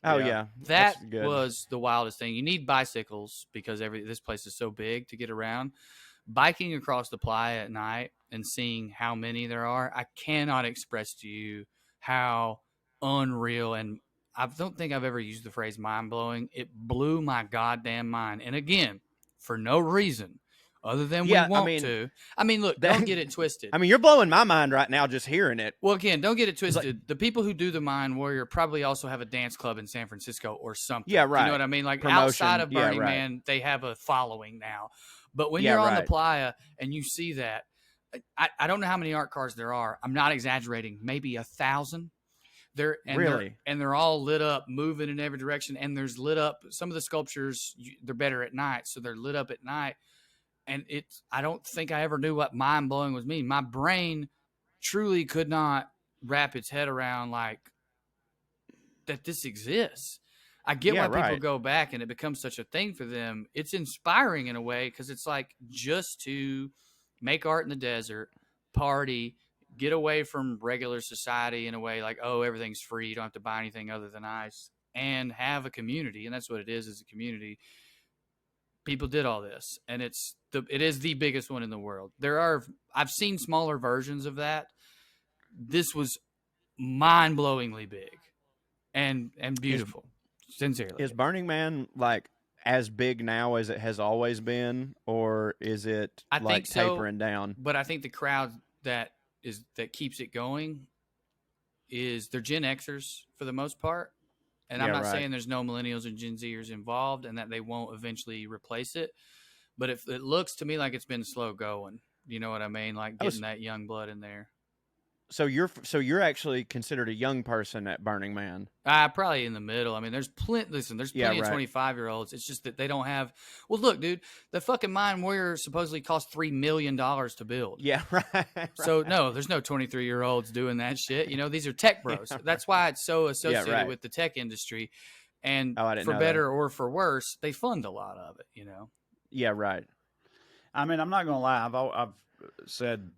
Oh, yeah. That was the wildest thing. You need bicycles because this place is so big to get around. Biking across the playa at night and seeing how many there are, I cannot express to you how unreal, and I don't think I've ever used the phrase mind blowing. It blew my goddamn mind. And again, for no reason other than Yeah, we want to. I mean, look, don't get it twisted. I mean, you're blowing my mind right now just hearing it. Well, again, don't get it twisted. The people who do the Mind Warrior probably also have a dance club in San Francisco or something. Yeah, right. You know what I mean? Like Promotion. outside of Burning Yeah, right. Man, they have a following now. But when Yeah, you're on the right. playa and you see that, I don't know how many art cars there are. I'm not exaggerating. Maybe 1,000. They're all lit up, moving in every direction. And there's lit up. Some of the sculptures, they're better at night, so they're lit up at night. And I don't think I ever knew what mind blowing was mean. My brain truly could not wrap its head around like that this exists. I get why people go back and it becomes such a thing for them. It's inspiring in a way because it's like just to make art in the desert, party, get away from regular society in a way like, oh, everything's free. You don't have to buy anything other than ice, and have a community. And that's what it is a community. People did all this, and it is the biggest one in the world. I've seen smaller versions of that. This was mind-blowingly big and beautiful. Sincerely. Is Burning Man like as big now as it has always been, or is it like tapering down? But I think the crowd that keeps it going is they're Gen Xers for the most part. And I'm not saying there's no millennials and Gen Zers involved and that they won't eventually replace it. But if it looks to me like it's been slow going, you know what I mean? Like getting that young blood in there. So you're actually considered a young person at Burning Man. Probably in the middle. I mean, there's plenty of 25-year-olds. It's just that they don't have. Well, look, dude, the fucking Mind Warrior supposedly cost $3 million to build. Yeah, right. So no, there's no 23-year-olds doing that shit. You know, these are tech bros. Yeah, that's why it's so associated with the tech industry. And for better or for worse, they fund a lot of it. You know. Yeah, right. I mean, I'm not gonna lie. I've said.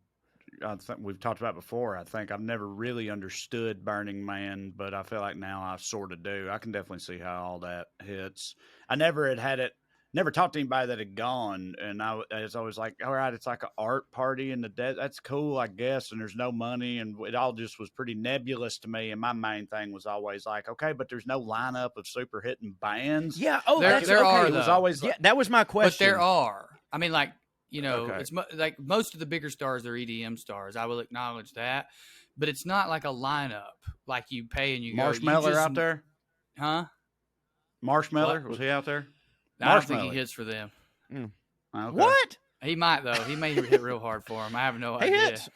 I think we've talked about before. I think I've never really understood Burning Man, but I feel like now I sort of do. I can definitely see how all that hits. I never never talked to anybody that had gone, and I was always like, all right, it's like an art party in the desert. That's cool, I guess, and there's no money, and it all just was pretty nebulous to me. And my main thing was always like, okay, but there's no lineup of super hitting bands. Yeah, there are. It was always like, that was my question. But there are. I mean, like. You know, It's like most of the bigger stars are EDM stars. I will acknowledge that. But it's not like a lineup, like you pay and you Marshmello out there? Huh? Marshmello? Was he out there? I don't think he hits for them. Okay. What? He might, though. He may hit real hard for him. I have no idea. Hits.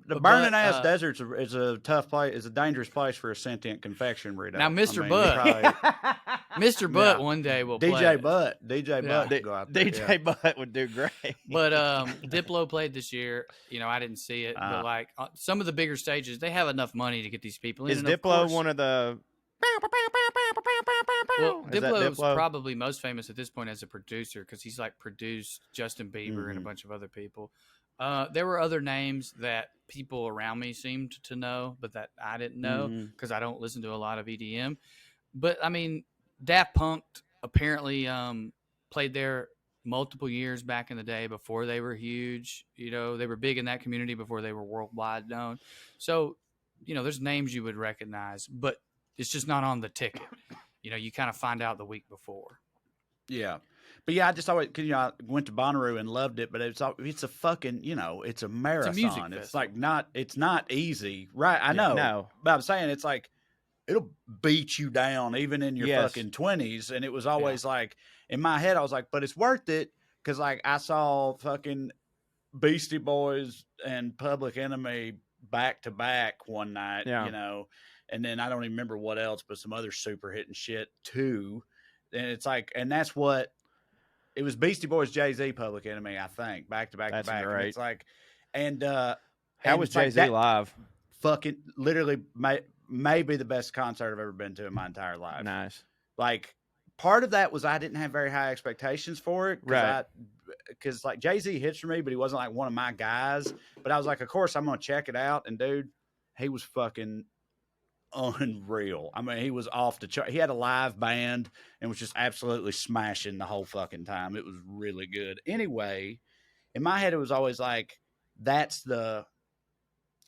The burning ass desert is a tough place. It's a dangerous place for a sentient confectionery. Now, Mr. Butt, Mr. Butt, one day will play. DJ Butt go out there. DJ Butt would do great. But Diplo played this year. You know, I didn't see it, but like some of the bigger stages, they have enough money to get these people in. Is Diplo one of the? Well, Diplo's probably most famous at this point as a producer because he's like produced Justin Bieber and a bunch of other people. There were other names that people around me seemed to know, but that I didn't know because I don't listen to a lot of EDM. But I mean, Daft Punk apparently played there multiple years back in the day before they were huge. You know, they were big in that community before they were worldwide known. So, you know, there's names you would recognize, but it's just not on the ticket. You know, you kind of find out the week before. Yeah. But yeah, I just always, cause, you know, I went to Bonnaroo and loved it, but it's a fucking, you know, it's a marathon. It's a music it's like it's not easy. Right. I know. No. But I'm saying it's like, it'll beat you down even in your fucking 20s. And it was always like, in my head, I was like, but it's worth it. Cause like I saw fucking Beastie Boys and Public Enemy back to back one night, you know, and then I don't even remember what else, but some other super hitting shit too. And it's like, and that's what it was. Beastie Boys, Jay-Z, Public Enemy, I think, back to back to back. Great. And it's like, and how was Jay-Z live? Fucking literally may be the best concert I've ever been to in my entire life. Nice. Like part of that was I didn't have very high expectations for it. Right. Because like Jay-Z hits for me, but he wasn't like one of my guys. But I was like, of course I'm going to check it out. And dude, he was fucking unreal. I mean, he was off the chart. He had a live band and was just absolutely smashing the whole fucking time. It was really good. Anyway, in my head, it was always like, that's the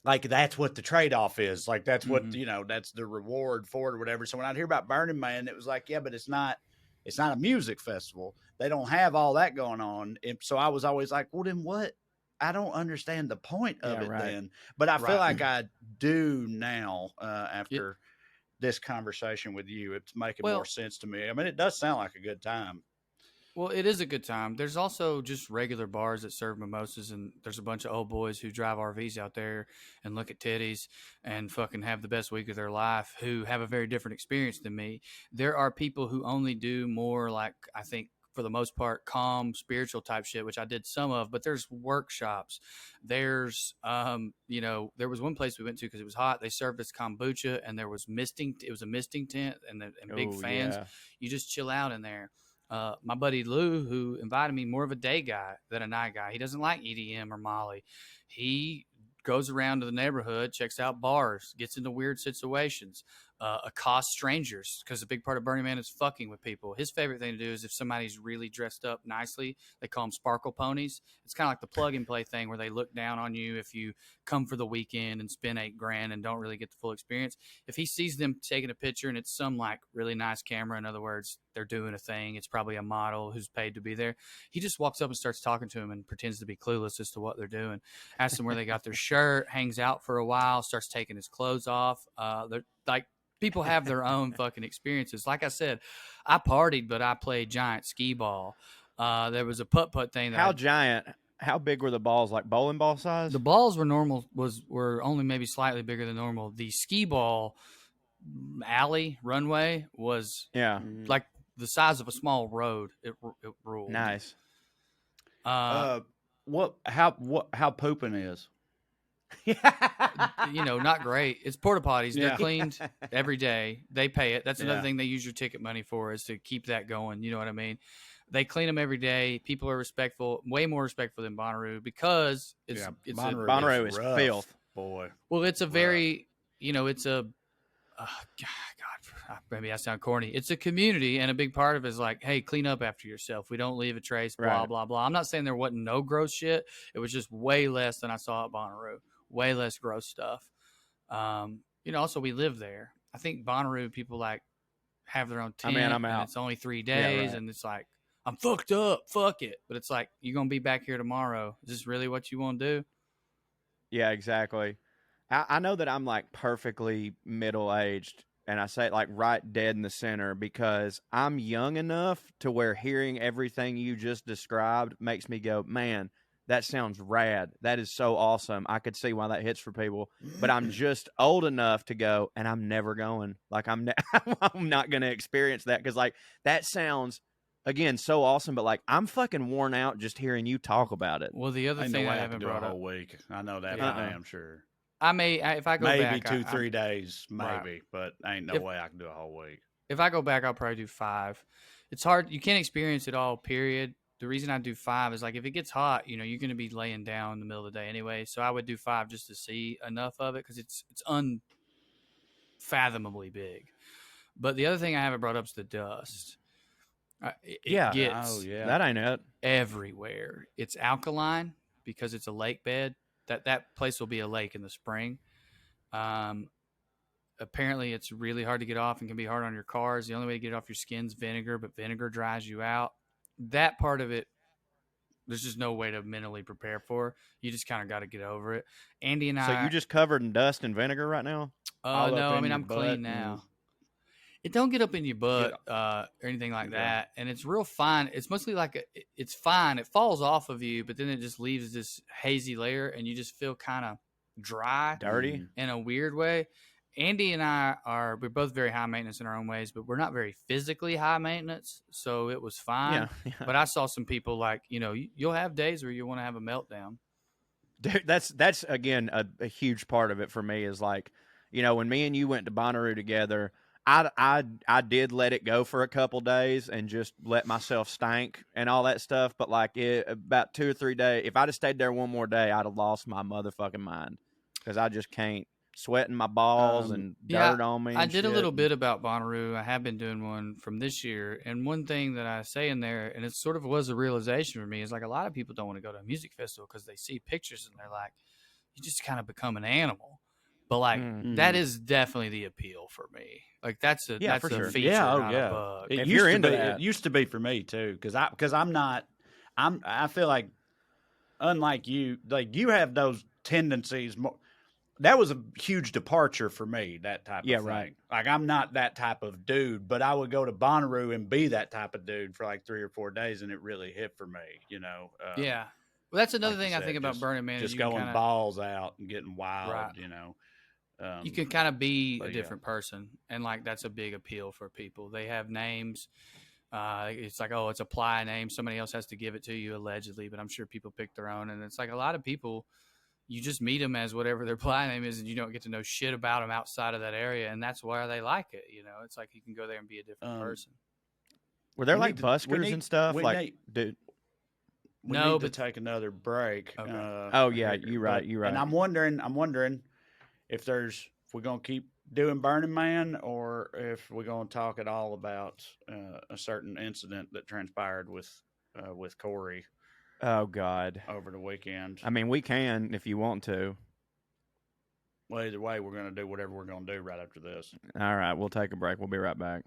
like that's what the trade-off is. Like that's what Mhm. that's the reward for it or whatever. So when I'd hear about Burning Man, it was like, yeah, but it's not a music festival. They don't have all that going on. And so I was always like, well, then what? I don't understand the point of Yeah, it right. then. But I feel Right. like I do now It, after this conversation with you. It's making more well, sense to me. I mean, it does sound like a good time. Well, it is a good time. There's also just regular bars that serve mimosas, and there's a bunch of old boys who drive RVs out there and look at titties and fucking have the best week of their life who have a very different experience than me. There are people who only do more, like, I think, for the most part, calm, spiritual type shit, which I did some of, but there's workshops. There's, there was one place we went to because it was hot. They served us kombucha, and there was misting. It was a misting tent and big Oh, fans. yeah. You just chill out in there. My buddy Lou, who invited me, more of a day guy than a night guy. He doesn't like EDM or Molly. He goes around to the neighborhood, checks out bars, gets into weird situations, accosts strangers, because a big part of Burning Man is fucking with people. His favorite thing to do is if somebody's really dressed up nicely, they call them sparkle ponies. It's kind of like the plug and play thing where they look down on you if you come for the weekend and spend $8,000 and don't really get the full experience. If he sees them taking a picture and it's some like really nice camera, in other words, they're doing a thing, it's probably a model who's paid to be there, he just walks up and starts talking to him and pretends to be clueless as to what they're doing, asks them where they got their shirt, hangs out for a while, starts taking his clothes off. They're like, people have their own fucking experiences. Like I said, I partied, but I played giant skee ball. There was a putt thing that How giant? How big were the balls? Like bowling ball size? the balls were only maybe slightly bigger than normal. The skee ball alley runway was Yeah. like the size of a small road. It ruled. Nice. Uh, How pooping is? not great. It's porta potties. They're Yeah. cleaned every day. They pay it. That's another Yeah. thing they use your ticket money for, is to keep that going. You know what I mean? They clean them every day. People are respectful, way more respectful than Bonnaroo, because it's Bonnaroo is rough, filth. boy. well, it's a very it's a God, maybe I sound corny. It's a community, and a big part of it is like, hey, clean up after yourself. We don't leave a trace, blah, Right. blah, blah. I'm not saying there wasn't no gross shit. It was just way less than I saw at Bonnaroo. Way less gross stuff. Also, we live there. I think Bonnaroo people like have their own tent. I'm and out. it's only 3 Yeah, days, right. and it's like, I'm fucked up. Fuck it. But it's like, you're going to be back here tomorrow. Is this really what you want to do? Yeah, exactly. I know that I'm like perfectly middle aged, and I say it like right dead in the center because I'm young enough to where hearing everything you just described makes me go, man, that sounds rad. That is so awesome. I could see why that hits for people, but I'm just old enough to go, and I'm never going. Like I'm not going to experience that because like that sounds again so awesome, but like I'm fucking worn out just hearing you talk about it. Well, the other Ain't no thing way I I haven't can do a brought up, whole week. I know that Yeah. I am sure. if I go Maybe back, 2-3 days, maybe, Right. but ain't no If- way I can do a whole week. if I go back, I'll probably do 5. It's hard. You can't experience it all, period. The reason I do 5 is like, if it gets hot, you're going to be laying down in the middle of the day anyway. So I would do 5 just to see enough of it, because it's unfathomably big. But the other thing I haven't brought up is the dust. It gets That ain't it. everywhere. It's alkaline because it's a lake bed. That place will be a lake in the spring. Apparently it's really hard to get off and can be hard on your cars. The only way to get it off your skin's vinegar, but vinegar dries you out. That part of it, there's just no way to mentally prepare for. You just kind of got to get over it. Andy and So I. you just covered in dust and vinegar right now? All No, up I in mean, your I'm butt clean and- now. It don't get up in your butt or anything like Okay. that, and it's real fine. It's mostly like it's fine. It falls off of you, but then it just leaves this hazy layer, and you just feel kind of dry, Dirty? in a weird way. Andy and we're both very high maintenance in our own ways, but we're not very physically high maintenance, so it was fine. Yeah. But I saw some people like, you'll have days where you want to have a meltdown. Dude, that's again a huge part of it for me is like, when me and you went to Bonnaroo together, I did let it go for a couple days and just let myself stank and all that stuff. But like about 2 or 3 days, if I'd have stayed there one more day, I'd have lost my motherfucking mind because I just can't, sweating my balls and dirt on me. I and did a shit. little bit about Bonnaroo. I have been doing one from this year, and one thing that I say in there, and it sort of was a realization for me, is like a lot of people don't want to go to a music festival because they see pictures and they're like, you just kind of become an animal. But like that is definitely the appeal for me. Like that's a for sure. feature, not a bug. It If used you're to into be, that. it used to be for me too, because I feel like, unlike you, like you have those tendencies. That was a huge departure for me, that type of thing. Right. Like, I'm not that type of dude, but I would go to Bonnaroo and be that type of dude for like 3 or 4 days, and it really hit for me, Yeah. Well, that's another like thing you I think said, about Burning Man just is you can going kinda, balls out and getting wild, right. You can kind of be a but different person, and like that's a big appeal for people. They have names. It's like, oh, it's a Playa name. Somebody else has to give it to you allegedly, but I'm sure people pick their own. And it's like a lot of people, you just meet them as whatever their Playa name is, and you don't get to know shit about them outside of that area, and that's why they like it. It's like you can go there and be a different person. Were there we like need to- buskers and stuff? we Like, need- dude. We No, need to but take another break. Okay. Oh yeah, here, you're right. You're right. And I'm wondering if we're gonna keep doing Burning Man, or if we're gonna talk at all about a certain incident that transpired with Corey Oh God. over the weekend. I mean, we can if you want to. Well, either way, we're gonna do whatever we're gonna do right after this. All right, we'll take a break. We'll be right back.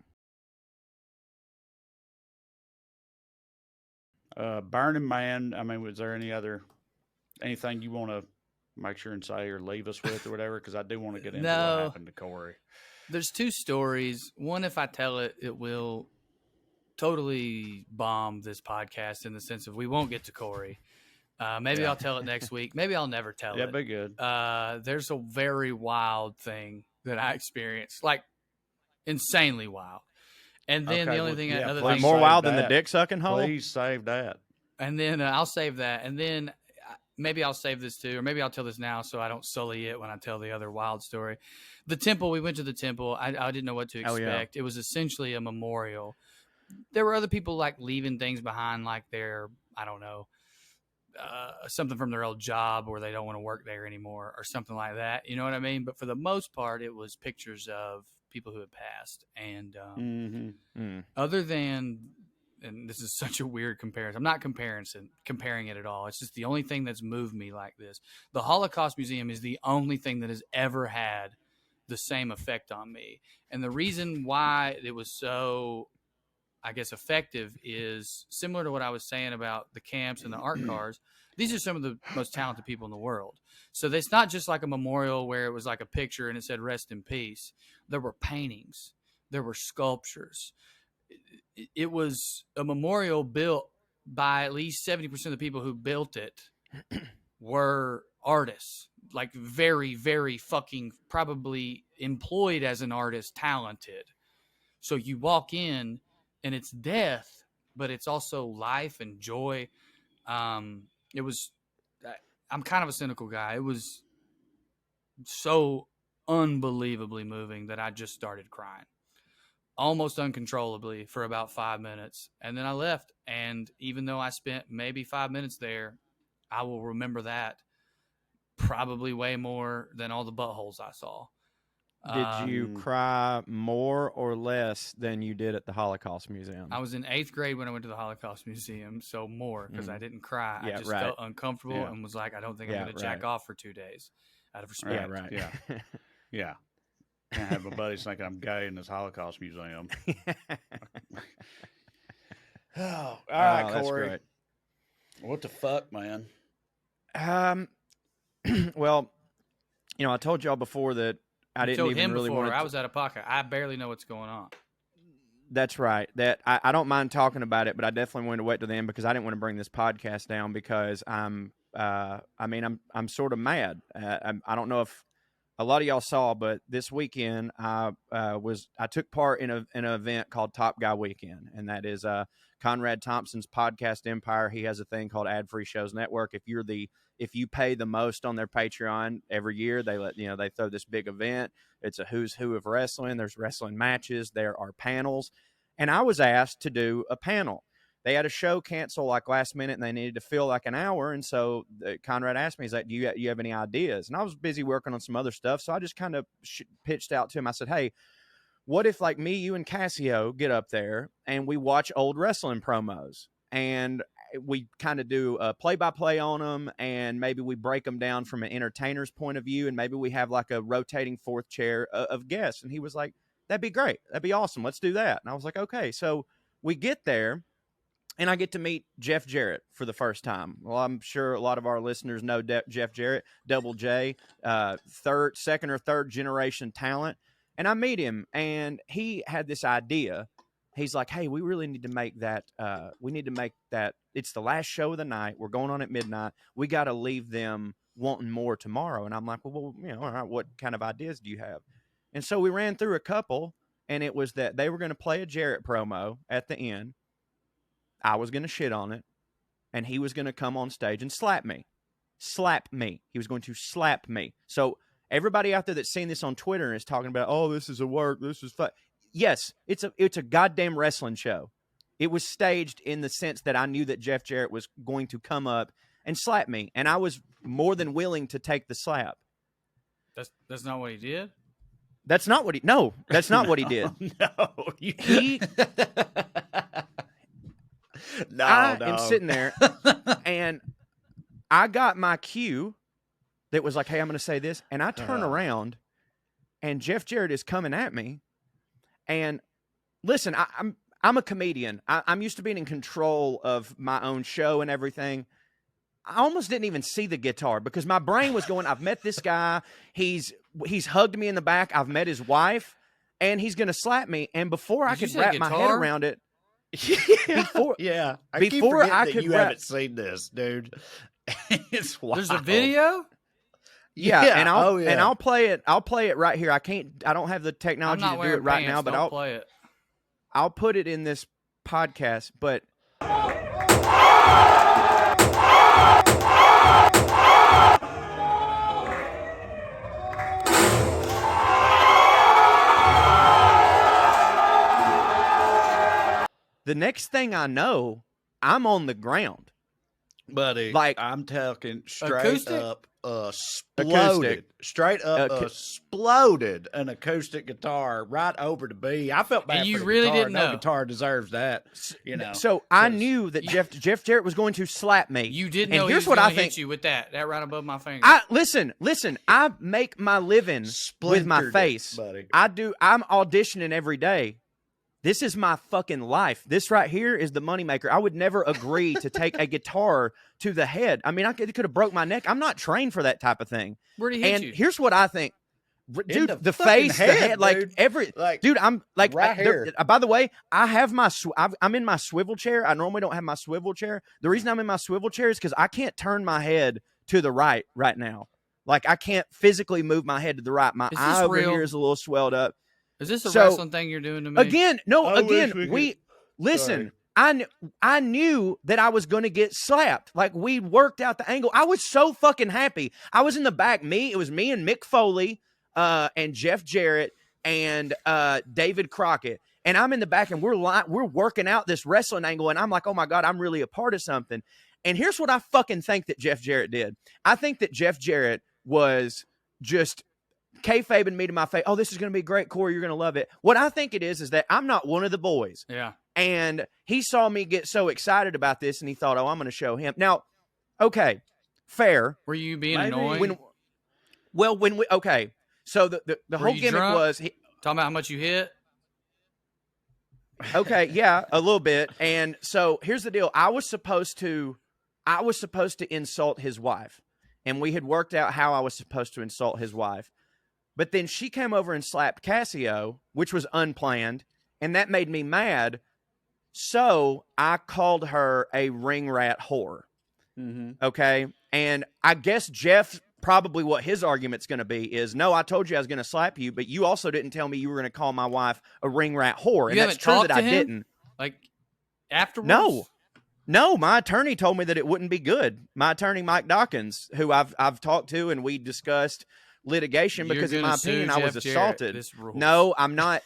Burning Man. I mean, was there anything you want to make sure and say or leave us with or whatever? Because I do want to get into what happened to Corey. There's 2 stories. One, if I tell it, it will totally bomb this podcast in the sense of we won't get to Corey. Maybe I'll tell it next week. Maybe I'll never tell it. Yeah, be good. There's a very wild thing that I experienced, like insanely wild. And then Okay, the only well, thing, yeah, another please thing, More save wild than the that. dick sucking hole. Please save that. and then I'll save that. And then maybe I'll save this too, or maybe I'll tell this now so I don't sully it when I tell the other wild story. The temple, we went to the temple. I didn't know what to Oh, expect. yeah. It was essentially a memorial. There were other people like leaving things behind, like their, I don't know, something from their old job where they don't want to work there anymore or something like that. You know what I mean? But for the most part, it was pictures of people who had passed. And other than, and this is such a weird comparison. I'm not comparing it at all. It's just the only thing that's moved me like this. The Holocaust Museum is the only thing that has ever had the same effect on me. And the reason why it was so, I guess, effective is similar to what I was saying about the camps and the art cars. These are some of the most talented people in the world. So it's not just like a memorial where it was like a picture and it said rest in peace. There were paintings. There were sculptures. It was a memorial built by at least 70% of the people who built it were artists, like very, very fucking probably employed as an artist, talented. So you walk in and it's death, but it's also life and joy. It was, I'm kind of a cynical guy. It was so unbelievably moving that I just started crying. Almost uncontrollably for about 5 minutes. And then I left. And even though I spent maybe 5 minutes there, I will remember that probably way more than all the buttholes I saw. Did you cry more or less than you did at the Holocaust Museum? I was in 8th grade when I went to the Holocaust Museum, so more because I didn't cry. I just felt uncomfortable and was like, I don't think I'm going to jack off for 2 days out of respect. Yeah, right. Yeah. Yeah. Can't have my buddies thinking I'm gay in this Holocaust Museum. All right, Corey. That's What the fuck, man? great. Well, I told y'all before that I didn't told even him really before, want to. I was out of pocket. I barely know what's going on. That's right. That I don't mind talking about it, but I definitely wanted to wait to the end because I didn't want to bring this podcast down because I'm sort of mad. I don't know if a lot of y'all saw, but this weekend I took part in an event called Top Guy Weekend, and that is Conrad Thompson's podcast empire. He has a thing called Ad Free Shows Network. If you pay the most on their Patreon every year, they throw this big event. It's a who's who of wrestling. There's wrestling matches. There are panels, and I was asked to do a panel. They had a show cancel like last minute and they needed to fill like an hour. And so Conrad asked me, he's like, do you have any ideas? And I was busy working on some other stuff. So I just kind of pitched out to him. I said, hey, what if like me, you and Cassio get up there and we watch old wrestling promos? And we kind of do a play-by-play on them, and maybe we break them down from an entertainer's point of view, and maybe we have like a rotating fourth chair of guests. And he was like, that'd be great. That'd be awesome. Let's do that. And I was like, okay. So we get there, and I get to meet Jeff Jarrett for the first time. Well, I'm sure a lot of our listeners know Jeff Jarrett, Double J, second or third generation talent. And I meet him, and he had this idea. He's like, hey, we really need to make that. It's the last show of the night. We're going on at midnight. We got to leave them wanting more tomorrow. And I'm like, well, all right, what kind of ideas do you have? And so we ran through a couple, and it was that they were going to play a Jarrett promo at the end. I was going to shit on it, and he was going to come on stage and slap me. He was going to slap me. So everybody out there that's seen this on Twitter is talking about, oh, this is a work, this is fun. Yes, it's a goddamn wrestling show. It was staged in the sense that I knew that Jeff Jarrett was going to come up and slap me, and I was more than willing to take the slap. That's not what he did? That's not what he did. No. I am sitting there, and I got my cue that was like, hey, I'm going to say this. And I turn around, and Jeff Jarrett is coming at me. And listen, I'm a comedian. I'm used to being in control of my own show and everything. I almost didn't even see the guitar because my brain was going, I've met this guy. He's hugged me in the back. I've met his wife, and he's going to slap me. And before I could wrap my head around it, before haven't seen this, dude. It's wild. There's a video. Yeah, and I'll play it. I'll play it right here. I don't have the technology to do it right now, but I'll play it. I'll put it in this podcast. But the next thing I know, I'm on the ground. Buddy, like I'm talking straight acoustic? up exploded. Straight up exploded an acoustic guitar right over the B. I felt bad and you for the really guitar. didn't No know. guitar deserves that, you know. So I knew that Jeff Jarrett was going to slap me. You didn't and know here's he was what gonna I think. hit you with that right above my finger. Listen. I make my living with my Splintered face. it, buddy. I do. I'm auditioning every day. This is my fucking life. This right here is the moneymaker. I would never agree to take a guitar to the head. I mean, it could have broke my neck. I'm not trained for that type of thing. Where'd he hit you? And here's what I think. Dude, the the face, fucking the head, head, like dude. every, Like, dude, I'm like, right here. By the way, I have I'm in my swivel chair. I normally don't have my swivel chair. The reason I'm in my swivel chair is because I can't turn my head to the right now. Like I can't phically move my head to the right. My eye over here is a little swelled up. Is this a wrestling thing you're doing to me? Again, listen. Sorry. I knew that I was going to get slapped. Like we worked out the angle. I was so fucking happy. I was in the back. It was me and Mick Foley, and Jeff Jarrett and David Crockett, and I'm in the back, and we're working out this wrestling angle, and I'm like, oh my god, I'm really a part of something. And here's what I fucking think that Jeff Jarrett did. I think that Jeff Jarrett was just kayfabing me to my face. Oh, this is going to be great, Corey. You're going to love it. What I think it is that I'm not one of the boys. Yeah. And he saw me get so excited about this, and he thought, oh, I'm going to show him. Now, okay, fair. Were you being annoying? Okay. So the whole you gimmick drunk? was talking about how much you hit. okay, yeah, a little bit. And so here's the deal. I was supposed to insult his wife, and we had worked out how I was supposed to insult his wife. But then she came over and slapped Cassio, which was unplanned, and that made me mad. So I called her a ring rat whore. Mm-hmm. Okay. And I guess Jeff, probably what his argument's going to be is, no, I told you I was going to slap you, but you also didn't tell me you were going to call my wife a ring rat whore. And that's true that I didn't. Like afterwards? No, my attorney told me that it wouldn't be good. My attorney, Mike Dawkins, who I've talked to, and we discussed litigation because in my opinion I was assaulted. No, I'm not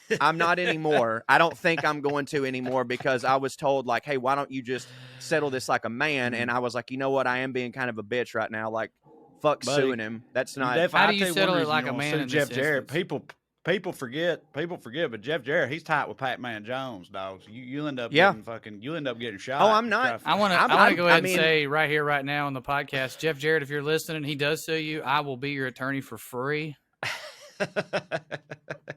anymore. I don't think I'm going to anymore because I was told like, hey, why don't you just settle this like a man? And I was like, you know what? I am being kind of a bitch right now. Like, fuck suing him. That's not. How do you settle it like a man in Jeff this Jarrett, instance? People forget, but Jeff Jarrett, he's tight with Pac-Man Jones, dogs. You end up Yeah. getting shot. Oh, I'm not. I want to I'm- go ahead I and mean- say right here, right now on the podcast, Jeff Jarrett, if you're listening, he does sue you. I will be your attorney for free.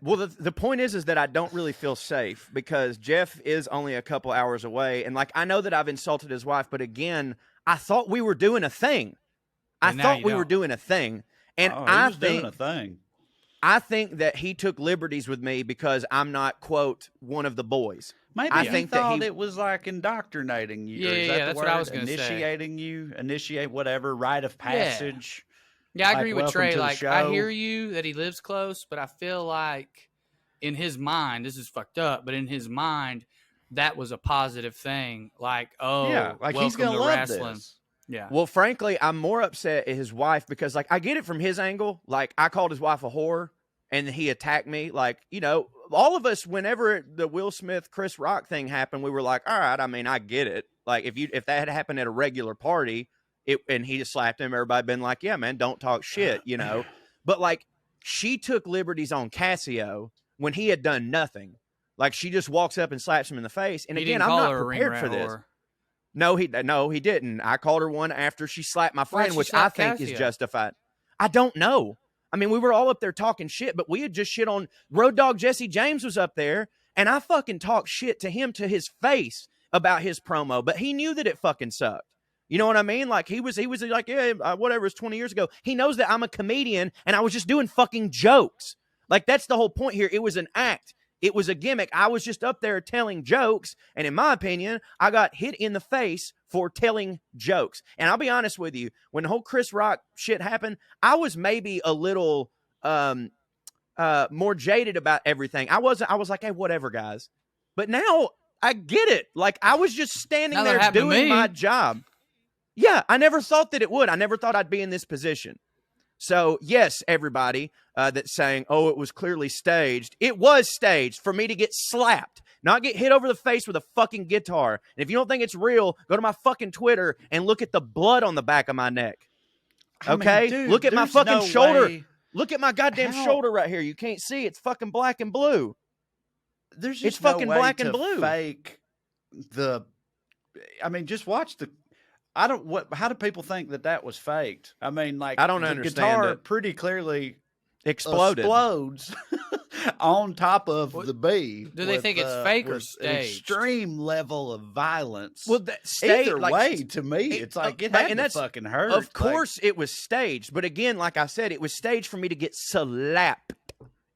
Well, the point is that I don't really feel safe because Jeff is only a couple hours away, and like I know that I've insulted his wife, but again, I thought we were doing a thing. And now you were don't. doing a thing, and he I was think doing a thing. I think that he took liberties with me because I'm not, quote, one of the boys. Maybe I he think that thought he- it was like indoctrinating you. Yeah, or is yeah, that the that's what I word? was gonna say. Initiating you, initiate whatever rite of passage. Yeah, I Like, agree with welcome to Trey. the Like, I show. hear you that he lives close, but I feel like in his mind, this is fucked up, but in his mind, that was a positive thing. Like, oh, Yeah, like he's welcome gonna to love wrestling. this. Yeah. Well, frankly, I'm more upset at his wife because, like, I get it from his angle. Like, I called his wife a whore, and he attacked me. Like, you know, all of us, whenever the Will Smith, Chris Rock thing happened, we were like, all right, I mean, I get it. Like, if that had happened at a regular party, and he just slapped him, everybody been like, yeah, man, don't talk shit, you know. But, like, she took liberties on Casio when he had done nothing. Like, she just walks up and slaps him in the face. And He again, didn't I'm call not her a ring prepared rat for this. whore. No, he didn't. I called her one after she slapped my Why'd friend, she which I slap think is Casio? justified. I don't know. I mean, we were all up there talking shit, but we had just shit on Road Dogg Jesse James was up there, and I fucking talked shit to him to his face about his promo, but he knew that it fucking sucked. You know what I mean? Like he was like, yeah, whatever, it's 20 years ago. He knows that I'm a comedian and I was just doing fucking jokes. Like that's the whole point here. It was an act. It was a gimmick. I was just up there telling jokes. And in my opinion, I got hit in the face for telling jokes. And I'll be honest with you, when the whole Chris Rock shit happened, I was maybe a little more jaded about everything. I was like, hey, whatever, guys. But now I get it. Like I was just standing Now that there happened to doing me. my job. Yeah, I never thought that it would. I never thought I'd be in this position. So, yes, everybody that's saying, oh, it was clearly staged. It was staged for me to get slapped, not get hit over the face with a fucking guitar. And if you don't think it's real, go to my fucking Twitter and look at the blood on the back of my neck. Okay? dude, look at my there's fucking no shoulder. way- Look at my goddamn How- shoulder right here. You can't see. It's fucking black and blue. There's It's just no fucking way black and to blue. Fake the. I mean, just watch the. I don't. What? How do people think that was faked? I mean, like I don't the understand guitar it. pretty clearly Exploded. explodes on top of What- the B. do they think it's fake or with an staged? extreme level of violence. Well, that either like, way, to me, it's like it had and to that's- fucking hurt. Of Like, course it was staged. But again, like I said, it was staged for me to get slapped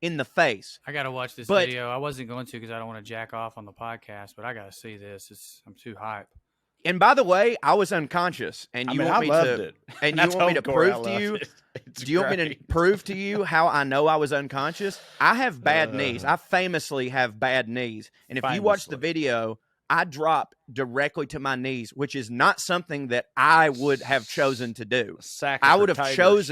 in the face. I got to watch this But- video. I wasn't going to because I don't want to jack off on the podcast, but I got to see this. I'm too hype. And by the way, I was unconscious. And I you mean, want I me loved to it. and I you want me to told Corey I prove to loved you it. It's do you want me to great. prove to you how I know I was unconscious? I have bad knees. I famously have bad knees. And if you watch the Famously. video, I drop directly to my knees, which is not something that I would have chosen to do. Sack I of would have potatoes.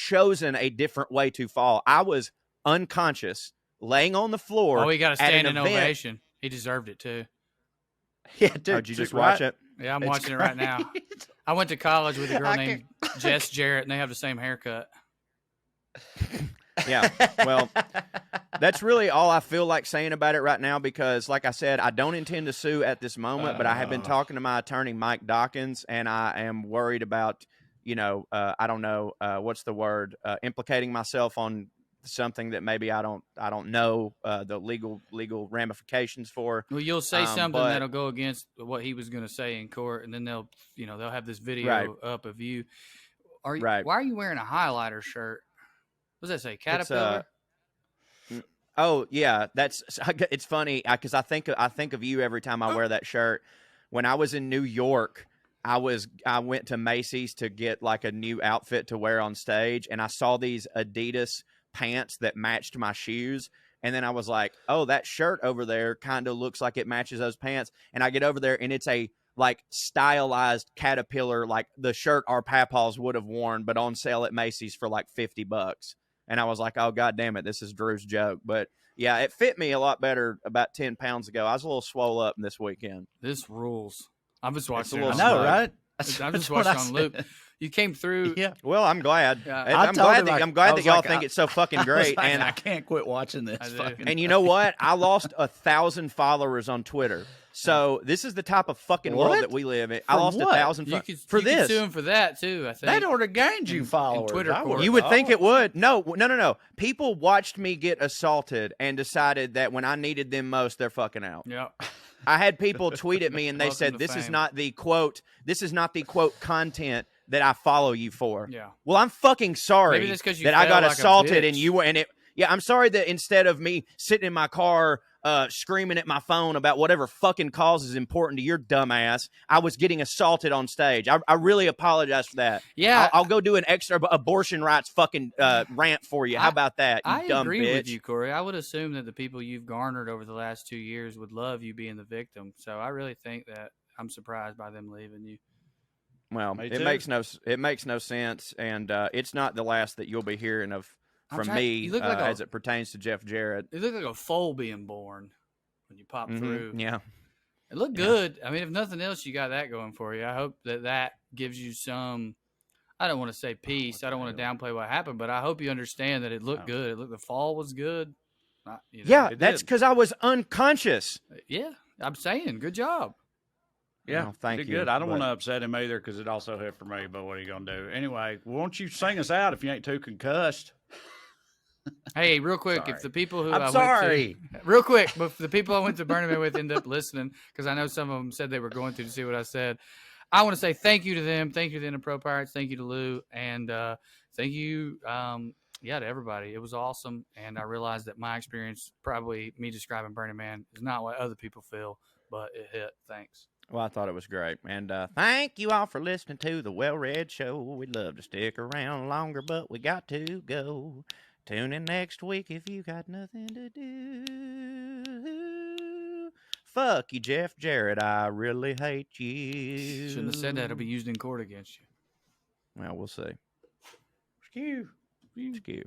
chosen a different way to fall. I was unconscious, laying on the floor. Oh, he got a at an standing event. ovation. He deserved it too. Yeah, dude. Oh, did you just right? watch it? Yeah, I'm It's watching it right now. great. I went to college with a girl I named Jess Jarrett, and they have the same haircut. Yeah. Well, that's really all I feel like saying about it right now because, like I said, I don't intend to sue at this moment, but I have been talking to my attorney, Mike Dawkins, and I am worried about, I don't know, what's the word, implicating myself on something that maybe I don't know the legal ramifications for. Well, you'll say something but- that'll go against what he was going to say in court, and then they'll have this video Right. up of you. Are you? Right. Why are you wearing a highlighter shirt? What does that say? It's, Caterpillar. Oh yeah, it's funny because I think of you every time I wear that shirt. When I was in New York, I went to Macy's to get like a new outfit to wear on stage, and I saw these Adidas pants that matched my shoes, and then I was like, oh, that shirt over there kind of looks like it matches those pants. And I get over there, and it's a like stylized Caterpillar, like the shirt our papaws would have worn, but on sale at Macy's for like $50. And I was like, oh, God damn it, this is Drew's joke. But, yeah, it fit me a lot better about 10 pounds ago. I was a little swole up this weekend. This rules. I'm just watching. little it I on know, smug. right? I'm That's just what watching I on loop. said. You came through. Yeah. Well, I'm glad. Yeah. I'm told glad him, that, I- I'm glad I that was y'all like, think it's so fucking I was great. like, And I can't quit watching this. I do. Fucking. and you know what? I lost 1,000 followers on Twitter. So this is the type of fucking world What? that we live in. I From lost what? 1,000 You could for you could this. sue him for that too. I think That already gained you in followers. Twitter I court. You would think it oh, would. No. People watched me get assaulted and decided that when I needed them most, they're fucking out. Yeah. I had people tweet at me and they Welcome said, to "This is fame. not the quote. This is not the quote content that I follow you for." Yeah. Well, I'm fucking sorry Maybe that's 'cause you that I felt got like a assaulted and bitch. you were. And it. Yeah, I'm sorry that instead of me sitting in my car screaming at my phone about whatever fucking cause is important to your dumb ass, I was getting assaulted on stage. I really apologize for that. Yeah. I'll go do an extra abortion rights fucking rant for you. How about that, you I dumb agree bitch? with you, Corey. I would assume that the people you've garnered over the last 2 years would love you being the victim. So I really think that I'm surprised by them leaving you. Well, Me it too. makes no sense, and it's not the last that you'll be hearing of from me You look like as it pertains to Jeff Jarrett. It looked like a foal being born when you pop Mhm, through. Yeah, It looked Yeah. good. I mean, if nothing else, you got that going for you. I hope that gives you some. I don't want to say peace. I don't want to downplay what happened, but I hope you understand that it looked good. It looked the fall was good. yeah. it That's did. because I was unconscious. Yeah. I'm saying, good job. Yeah, Well, thank did you, good. I don't but- want to upset him either because it also hit for me. But what are you gonna do anyway? Won't you sing us out if you ain't too concussed? Hey, real quick, Sorry. if the people who I'm I went sorry. to, real quick, but if the people I went to Burning Man with end up listening, because I know some of them said they were going to see what I said, I want to say thank you to them, thank you to the Pro Pirates, thank you to Lou, and thank you, to everybody. It was awesome, and I realized that my experience, probably me describing Burning Man, is not what other people feel, but it hit. Thanks. Well, I thought it was great, and thank you all for listening to the WellRED Show. We'd love to stick around longer, but we got to go. Tune in next week if you got nothing to do. Fuck you, Jeff Jarrett. I really hate you. Shouldn't have said that. It'll be used in court against you. Well, we'll see. Skew. Skew.